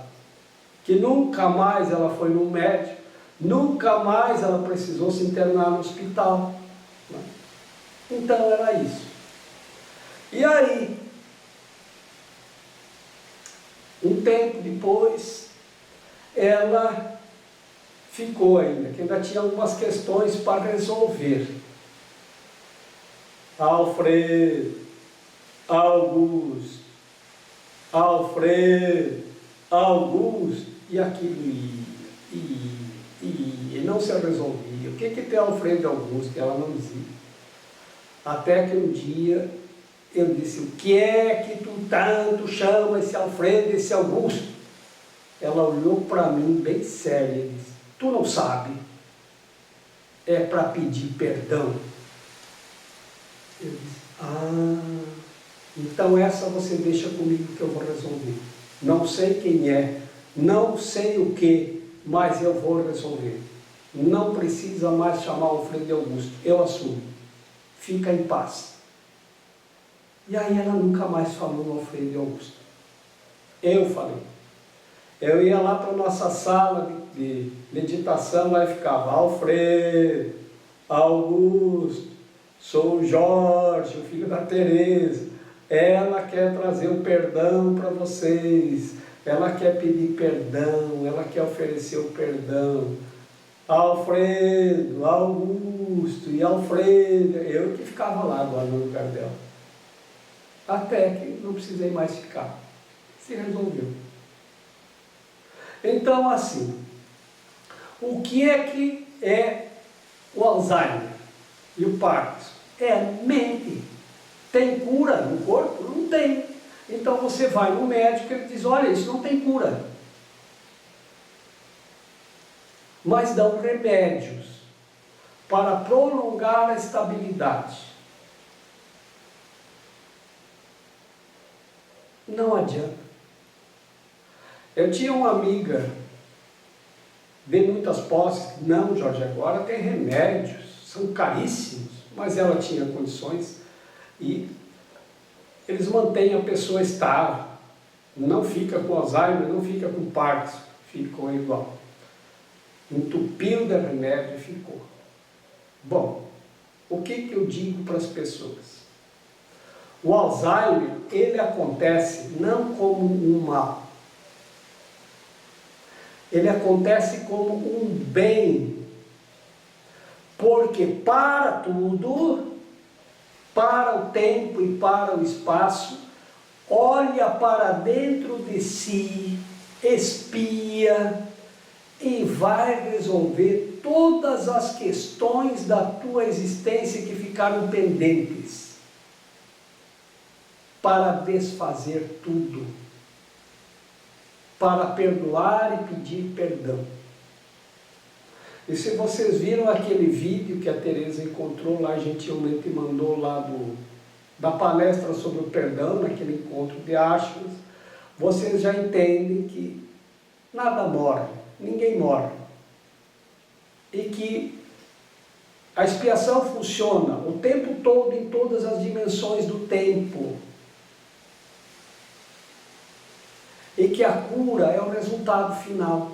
Que nunca mais ela foi no médico, nunca mais ela precisou se internar no hospital. Né? Então era isso. E aí, um tempo depois, ela ficou ainda, que ainda tinha algumas questões para resolver. Alfredo, Augusto, Alfredo, Augusto, e aquilo e não se resolvia. O que tem Alfredo e Augusto? Ela não dizia. Até que um dia eu disse: o que é que tu tanto chama esse Alfredo e esse Augusto? Ela olhou para mim bem séria e disse: tu não sabe? É para pedir perdão. Eu disse: então essa você deixa comigo que eu vou resolver. Não sei quem é, não sei o que, mas eu vou resolver. Não precisa mais chamar Alfredo e Augusto, eu assumo. Fica em paz. E aí ela nunca mais falou no Alfredo e Augusto. Eu falei. Eu ia lá para a nossa sala de meditação, lá e ficava: Alfredo, Augusto, sou o Jorge, o filho da Tereza. Ela quer trazer o perdão para vocês. Ela quer pedir perdão, ela quer oferecer o perdão. Alfredo, Augusto e Alfredo. Eu que ficava lá agora no lugar dela. Até que não precisei mais ficar. Se resolveu. Então, assim, o que é o Alzheimer e o Parkinson? é mente. Tem cura no corpo? Não tem. Então você vai no médico e ele diz, olha, isso não tem cura. Mas dão remédios para prolongar a estabilidade. Não adianta. Eu tinha uma amiga, de muitas posses, não, Jorge, agora tem remédios, são caríssimos, mas ela tinha condições e eles mantêm a pessoa estável, não fica com Alzheimer, não fica com Parkinson, ficou igual. Entupiu de remédio e ficou. Bom, o que eu digo para as pessoas? O Alzheimer, ele acontece não como um mal. Ele acontece como um bem. Porque para tudo, para o tempo e para o espaço, olha para dentro de si, espia e vai resolver todas as questões da tua existência que ficaram pendentes, para desfazer tudo, para perdoar e pedir perdão. E se vocês viram aquele vídeo que a Tereza encontrou lá, gentilmente mandou lá da palestra sobre o perdão, naquele encontro de Ashras, vocês já entendem que nada morre, ninguém morre. E que a expiação funciona o tempo todo em todas as dimensões do tempo. E que a cura é o resultado final.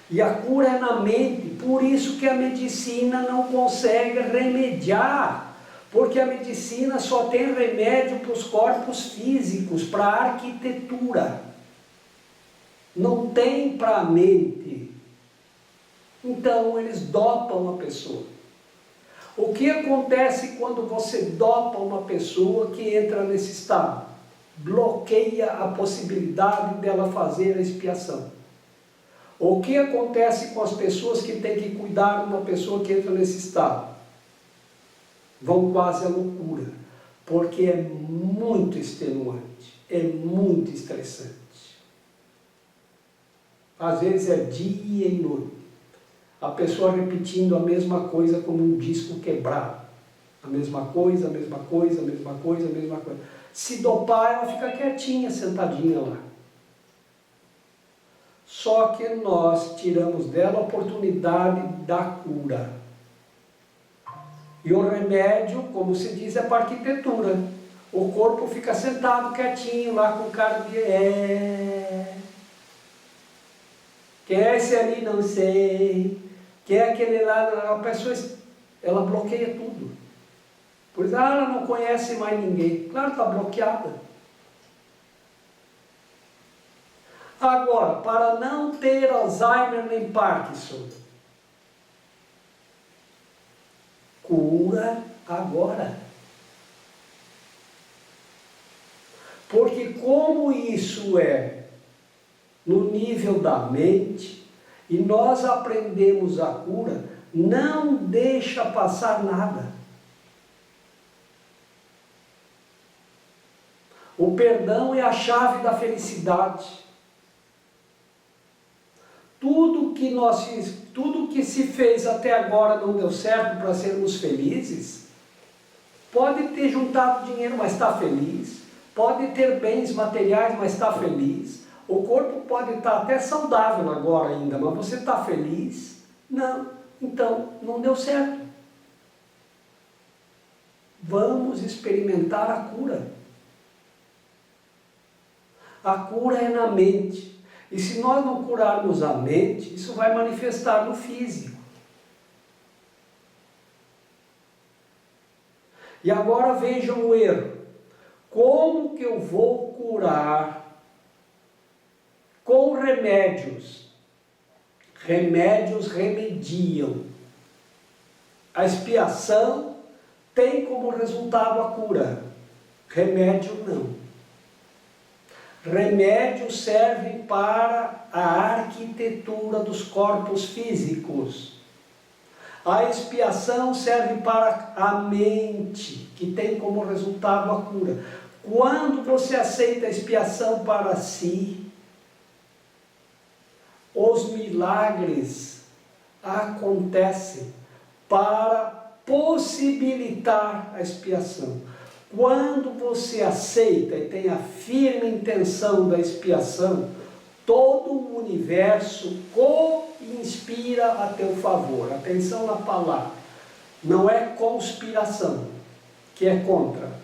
E a cura é na mente, por isso que a medicina não consegue remediar, porque a medicina só tem remédio para os corpos físicos, para a arquitetura, não tem para a mente. Então eles dopam a pessoa. O que acontece quando você dopa uma pessoa que entra nesse estado? Bloqueia a possibilidade dela fazer a expiação. O que acontece com as pessoas que têm que cuidar de uma pessoa que entra nesse estado? Vão quase à loucura, porque é muito extenuante, é muito estressante. Às vezes é dia e noite, a pessoa repetindo a mesma coisa como um disco quebrado. A mesma coisa, a mesma coisa, a mesma coisa, a mesma coisa. Se dopar, ela fica quietinha, sentadinha lá. Só que nós tiramos dela a oportunidade da cura. E o remédio, como se diz, é para a arquitetura. O corpo fica sentado quietinho lá com cara de quem é esse ali? Não sei. Quem é aquele lá? A pessoa, ela bloqueia tudo. Por isso, ela não conhece mais ninguém. Claro, está bloqueada. Agora, para não ter Alzheimer nem Parkinson, cura agora. Porque como isso é no nível da mente, e nós aprendemos a cura, não deixa passar nada. O perdão é a chave da felicidade. Tudo que se fez até agora não deu certo para sermos felizes. Pode ter juntado dinheiro, mas está feliz. Pode ter bens materiais, mas está feliz. O corpo pode estar até saudável agora ainda, mas você está feliz? Não. Então, não deu certo. Vamos experimentar a cura. A cura é na mente. E se nós não curarmos a mente, isso vai manifestar no físico. E agora vejam o erro. Como que eu vou curar com remédios? Remédios remediam. A expiação tem como resultado a cura. Remédio não. Remédios servem para a arquitetura dos corpos físicos. A expiação serve para a mente, que tem como resultado a cura. Quando você aceita a expiação para si, os milagres acontecem para possibilitar a expiação. Quando você aceita e tem a firme intenção da expiação, todo o universo co-inspira a teu favor. Atenção na palavra. Não é conspiração, que é contra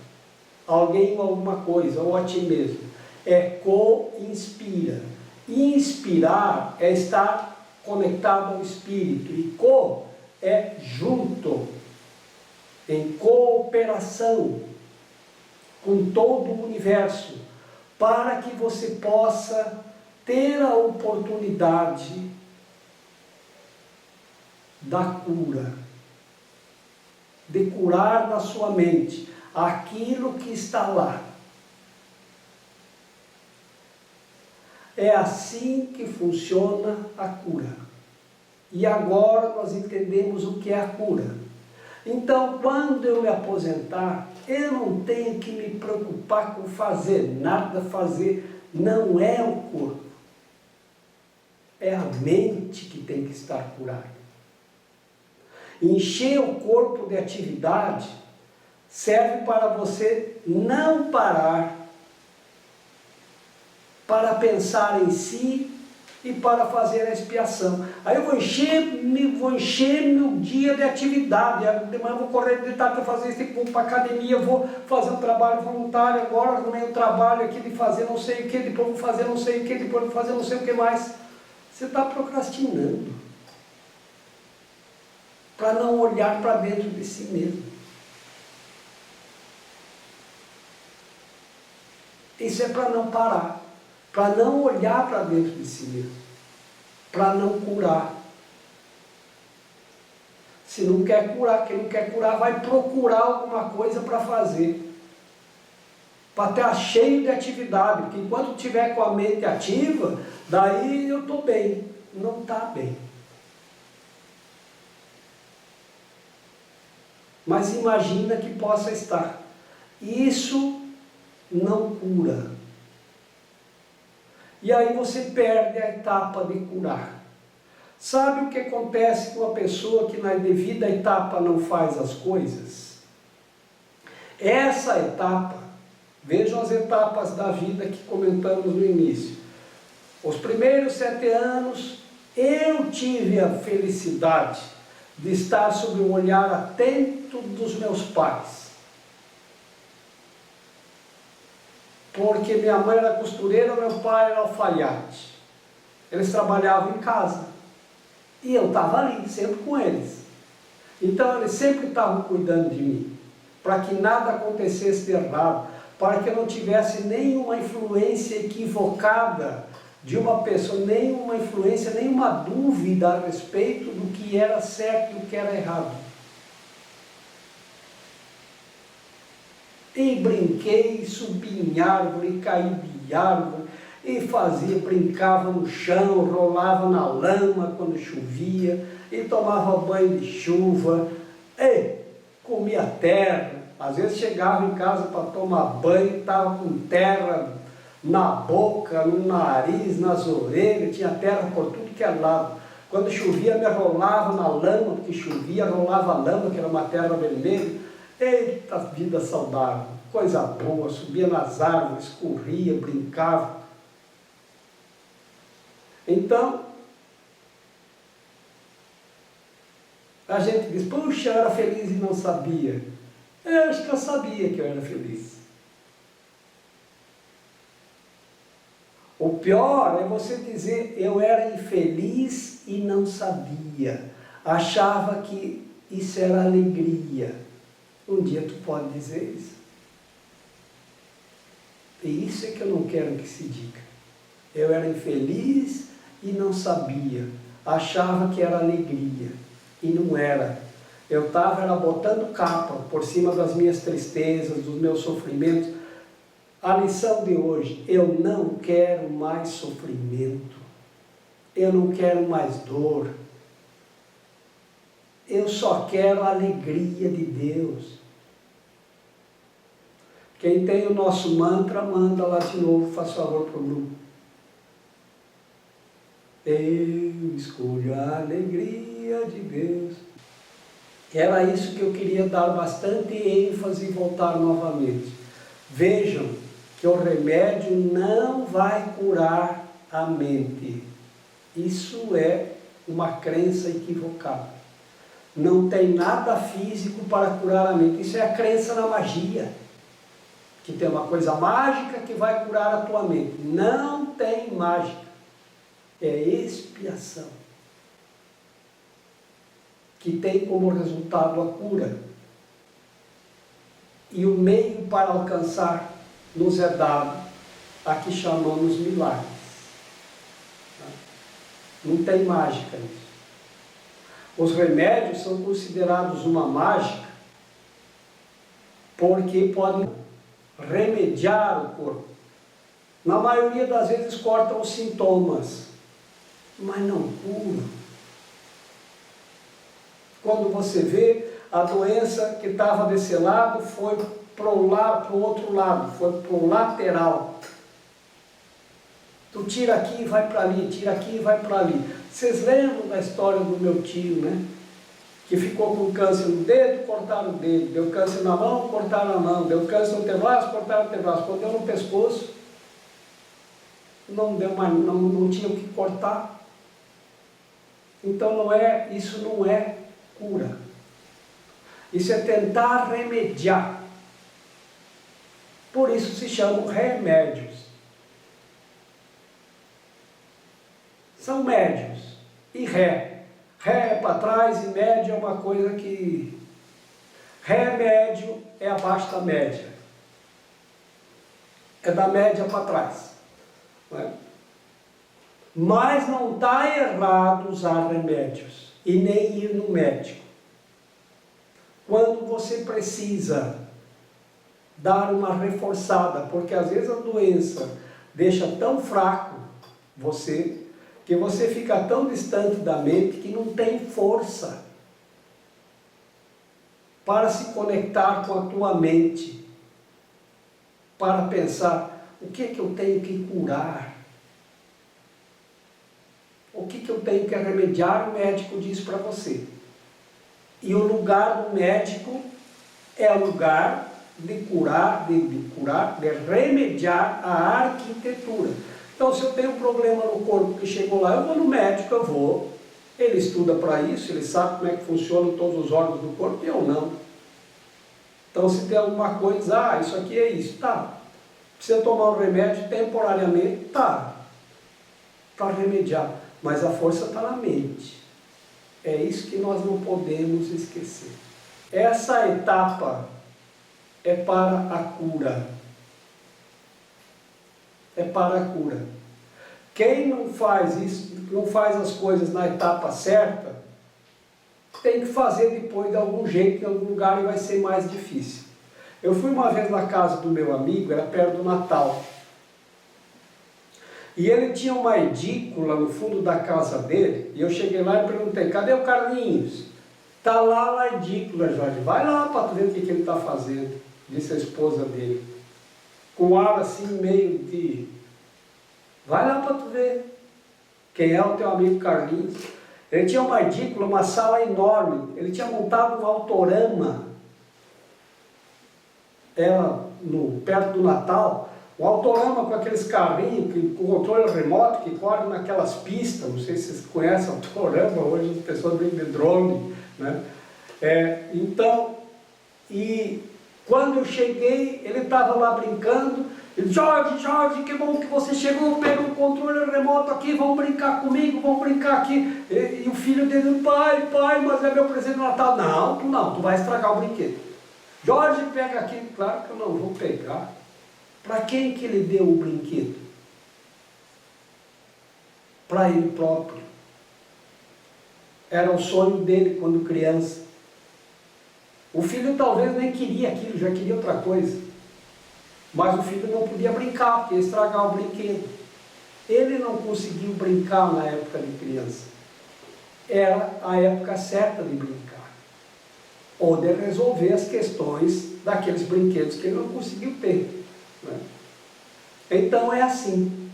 alguém ou alguma coisa, ou a ti mesmo. É co-inspira. Inspirar é estar conectado ao Espírito. E co é junto, em cooperação com todo o universo, para que você possa ter a oportunidade da cura, de curar na sua mente aquilo que está lá. É assim que funciona a cura. E agora nós entendemos o que é a cura. Então, quando eu me aposentar, eu não tenho que me preocupar com fazer nada, fazer não é o corpo. É a mente que tem que estar curada. Encher o corpo de atividade serve para você não parar, para pensar em si e para fazer a expiação. Aí eu vou encher meu dia de atividade. De manhã eu vou correr de tarde para fazer isso, vou para a academia, vou fazer um trabalho voluntário, agora arrumei um trabalho aqui de fazer não sei o que, depois vou fazer não sei o que, depois vou fazer não sei o que mais. Você está procrastinando para não olhar para dentro de si mesmo. Isso é para não parar, para não olhar para dentro de si mesmo, para não curar. Se não quer curar, quem não quer curar vai procurar alguma coisa para fazer, para estar cheio de atividade, porque enquanto estiver com a mente ativa, daí eu estou bem. Não está bem. Mas imagina que possa estar. Isso não cura. E aí você perde a etapa de curar. Sabe o que acontece com a pessoa que na devida etapa não faz as coisas? Essa etapa, vejam as etapas da vida que comentamos no início. Os primeiros 7 anos, eu tive a felicidade de estar sob o olhar atento dos meus pais. Porque minha mãe era costureira, meu pai era alfaiate. Eles trabalhavam em casa. E eu estava ali, sempre com eles. Então eles sempre estavam cuidando de mim, para que nada acontecesse de errado, para que eu não tivesse nenhuma influência equivocada de uma pessoa, nenhuma influência, nenhuma dúvida a respeito do que era certo e do que era errado. E brinquei, subi em árvore, caí de árvore, e brincava no chão, rolava na lama quando chovia, e tomava banho de chuva, e comia terra. Às vezes chegava em casa para tomar banho, estava com terra na boca, no nariz, nas orelhas, tinha terra por tudo que é lado. Quando chovia, me rolava na lama, porque chovia, rolava a lama, que era uma terra vermelha. Eita, vida saudável, coisa boa, subia nas árvores, corria, brincava. Então, a gente diz, puxa, eu era feliz e não sabia. Eu acho que eu sabia que eu era feliz. O pior é você dizer, eu era infeliz e não sabia. Achava que isso era alegria. Um dia tu pode dizer isso. E isso é que eu não quero que se diga. Eu era infeliz e não sabia. Achava que era alegria. E não era. Eu estava botando capa por cima das minhas tristezas, dos meus sofrimentos. A lição de hoje, eu não quero mais sofrimento. Eu não quero mais dor. Eu só quero a alegria de Deus. Quem tem o nosso mantra, manda lá de novo, faz favor para o grupo. Eu escolho a alegria de Deus. Era isso que eu queria dar bastante ênfase e voltar novamente. Vejam que o remédio não vai curar a mente. Isso é uma crença equivocada. Não tem nada físico para curar a mente. Isso é a crença na magia. Que tem uma coisa mágica que vai curar a tua mente. Não tem mágica. É expiação. Que tem como resultado a cura. E o meio para alcançar nos é dado, aqui chamamos milagres. Não tem mágica nisso. Os remédios são considerados uma mágica porque podem remediar o corpo. Na maioria das vezes cortam os sintomas, mas não curam. Quando você vê, a doença que estava desse lado foi para o outro lado, foi para o lateral. Tu tira aqui e vai para ali, tira aqui e vai para ali. Vocês lembram da história do meu tio, né? Que ficou com câncer no dedo, cortaram o dedo. Deu câncer na mão, cortaram a mão. Deu câncer no antebraço, cortaram o antebraço. Quando deu no pescoço, não deu mais, não tinha o que cortar. Então isso não é cura. Isso é tentar remediar. Por isso se chamam remédios. São médios. E ré. Ré é para trás e médio é uma coisa que... Remédio é abaixo da média. É da média para trás. Não é? Mas não está errado usar remédios. E nem ir no médico. Quando você precisa dar uma reforçada, porque às vezes a doença deixa tão fraco você, que você fica tão distante da mente que não tem força para se conectar com a tua mente, para pensar, o que é que eu tenho que curar? O que é que eu tenho que remediar? O médico diz para você. E o lugar do médico é o lugar de curar, de remediar a arquitetura. Então, se eu tenho um problema no corpo que chegou lá, eu vou no médico, ele estuda para isso, ele sabe como é que funcionam todos os órgãos do corpo, e eu não. Então, se tem alguma coisa, isso aqui é isso, tá. Precisa tomar um remédio temporariamente, tá. Para remediar, mas a força está na mente. É isso que nós não podemos esquecer. Essa etapa é para a cura. É para a cura. Quem não faz isso, não faz as coisas na etapa certa, tem que fazer depois de algum jeito, em algum lugar, e vai ser mais difícil. Eu fui uma vez na casa do meu amigo, era perto do Natal. E ele tinha uma edícula no fundo da casa dele, e eu cheguei lá e perguntei, cadê o Carlinhos? Está lá a edícula, Jorge, vai lá para tu ver o que ele está fazendo, disse a esposa dele. Com ar assim, meio de... Vai lá para tu ver quem é o teu amigo Carlinhos. Ele tinha uma edícula, uma sala enorme, ele tinha montado um autorama, perto do Natal, um autorama com aqueles carrinhos, com controle remoto, que correm naquelas pistas, não sei se vocês conhecem autorama, hoje as pessoas brincam de drone, né? Então, e quando eu cheguei, ele estava lá brincando, ele, Jorge, que bom que você chegou, pega o controle remoto aqui, vão brincar comigo, vão brincar aqui. E o filho dele, pai, mas é meu presente de Natal. Não, tu vai estragar o brinquedo. Jorge, pega aqui, claro que eu não vou pegar. Para quem que ele deu o brinquedo? Para ele próprio. Era o sonho dele quando criança. O filho talvez nem queria aquilo, já queria outra coisa. Mas o filho não podia brincar, porque ia estragar o brinquedo. Ele não conseguiu brincar na época de criança. Era a época certa de brincar. ou de resolver as questões daqueles brinquedos que ele não conseguiu ter, né? Então é assim.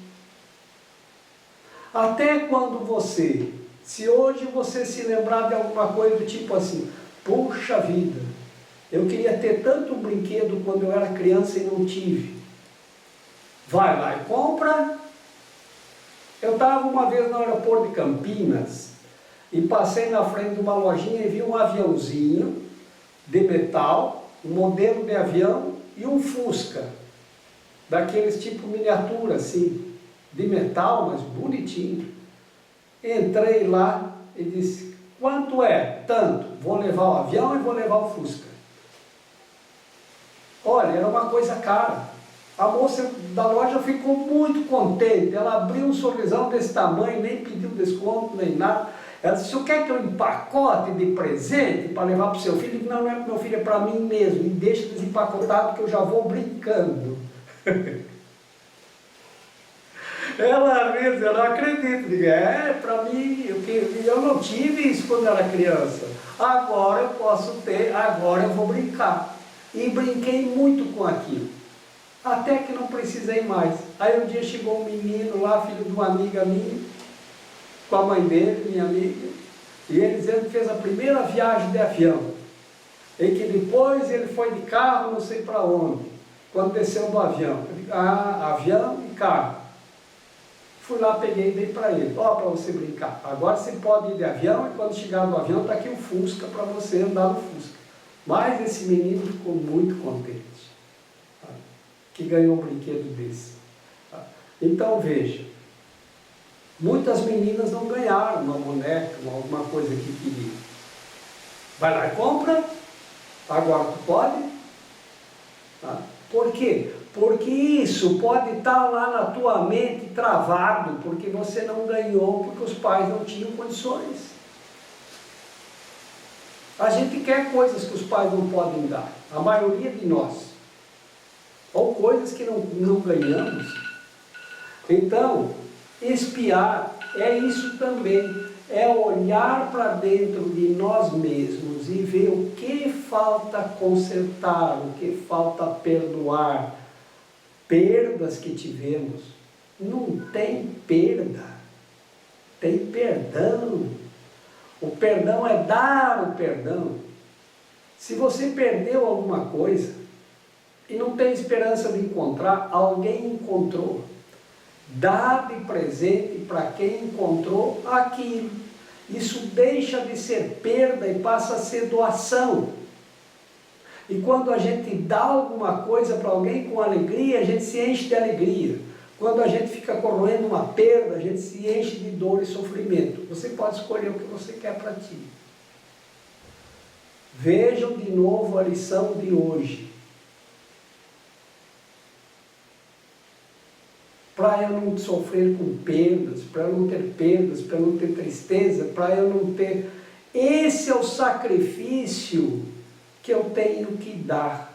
Até quando você, se hoje você se lembrar de alguma coisa do tipo assim, puxa vida, eu queria ter tanto brinquedo quando eu era criança e não tive. Vai lá e compra. Eu estava uma vez no aeroporto de Campinas e passei na frente de uma lojinha e vi um aviãozinho de metal, um modelo de avião e um Fusca, daqueles tipo miniatura assim, de metal, mas bonitinho. Entrei lá e disse, quanto é? Tanto, vou levar o avião e vou levar o Fusca. Olha, era uma coisa cara. A moça da loja ficou muito contente, ela abriu um sorrisão desse tamanho, nem pediu desconto, nem nada. Ela disse, o senhor quer que eu empacote de presente para levar para o seu filho? Não, não é para o meu filho, é para mim mesmo, e deixa desempacotado que eu já vou brincando. Ela diz, eu não acredito, digo, para mim, eu não tive isso quando era criança, agora eu posso ter, agora eu vou brincar. E brinquei muito com aquilo, até que não precisei mais. Aí um dia chegou um menino lá, filho de uma amiga minha, com a mãe dele, minha amiga, e ele dizendo que fez a primeira viagem de avião, e que depois ele foi de carro não sei para onde, quando desceu do avião. Eu digo, avião e carro. Fui lá, peguei e dei para ele, ó, para você brincar, agora você pode ir de avião, e quando chegar no avião está aqui o Fusca para você andar no Fusca. Mas esse menino ficou muito contente, tá? Que ganhou um brinquedo desse. Tá? Então veja, muitas meninas não ganharam uma boneca, alguma coisa que queriam. Vai lá e compra, agora tu pode. Tá? Por quê? Porque isso pode estar lá na tua mente travado, porque você não ganhou, porque os pais não tinham condições. A gente quer coisas que os pais não podem dar, a maioria de nós, ou coisas que não ganhamos. Então, espiar é isso também, é olhar para dentro de nós mesmos e ver o que falta consertar, o que falta perdoar, perdas que tivemos. Não tem perda, tem perdão. O perdão é dar o perdão. Se você perdeu alguma coisa e não tem esperança de encontrar, alguém encontrou. Dá de presente para quem encontrou aquilo. Isso deixa de ser perda e passa a ser doação. E quando a gente dá alguma coisa para alguém com alegria, a gente se enche de alegria. Quando a gente fica corroendo uma perda, a gente se enche de dor e sofrimento. Você pode escolher o que você quer para ti. Vejam de novo a lição de hoje. Para eu não sofrer com perdas, para eu não ter perdas, para eu não ter tristeza, para eu não ter... Esse é o sacrifício que eu tenho que dar.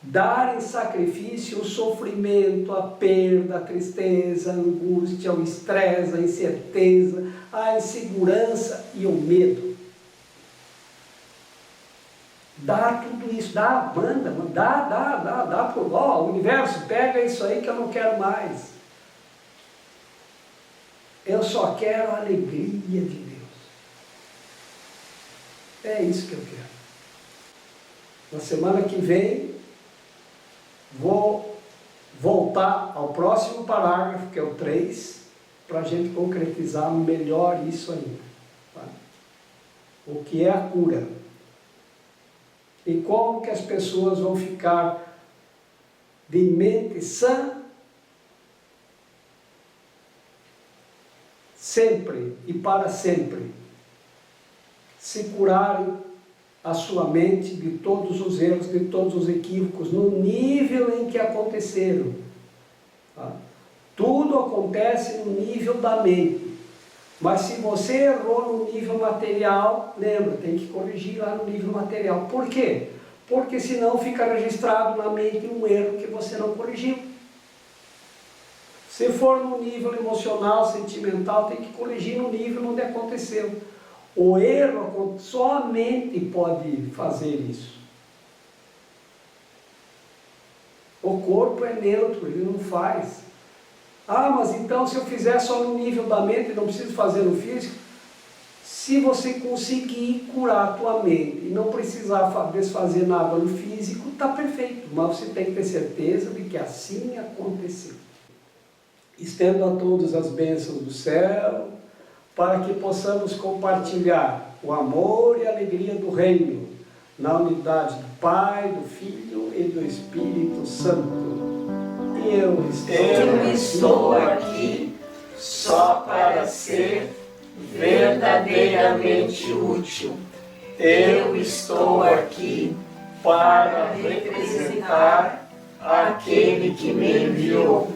Dar em sacrifício o sofrimento, a perda, a tristeza, a angústia, o estresse, a incerteza, a insegurança e o medo. Dá tudo isso, dá a banda, dá por ó, o universo, pega isso aí que eu não quero mais. Eu só quero a alegria de Deus. É isso que eu quero. Na semana que vem, vou voltar ao próximo parágrafo, que é o 3, para a gente concretizar melhor isso ainda. Tá? O que é a cura? E como que as pessoas vão ficar de mente sã, sempre e para sempre, se curarem a sua mente de todos os erros, de todos os equívocos, no nível em que aconteceram. Tá? Tudo acontece no nível da mente. Mas se você errou no nível material, lembra, tem que corrigir lá no nível material. Por quê? Porque senão fica registrado na mente um erro que você não corrigiu. Se for no nível emocional, sentimental, tem que corrigir no nível onde aconteceu. O erro, só a mente pode fazer isso. O corpo é neutro, ele não faz. Ah, mas então se eu fizer só no nível da mente, não preciso fazer no físico? Se você conseguir curar a tua mente e não precisar desfazer nada no físico, está perfeito. Mas você tem que ter certeza de que assim aconteceu. Estendo a todos as bênçãos do céu, para que possamos compartilhar o amor e a alegria do reino, na unidade do Pai, do Filho e do Espírito Santo. Eu estou aqui só para ser verdadeiramente útil. Eu estou aqui para representar aquele que me enviou.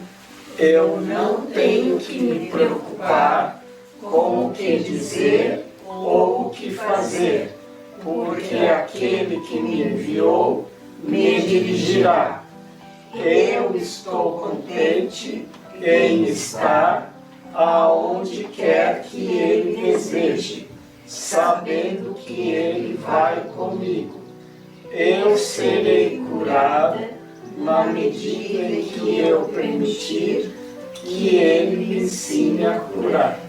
Eu não tenho que me preocupar com o que dizer ou o que fazer, porque aquele que me enviou me dirigirá. Eu estou contente em estar aonde quer que Ele deseje, sabendo que Ele vai comigo. Eu serei curada na medida em que eu permitir que Ele me ensine a curar.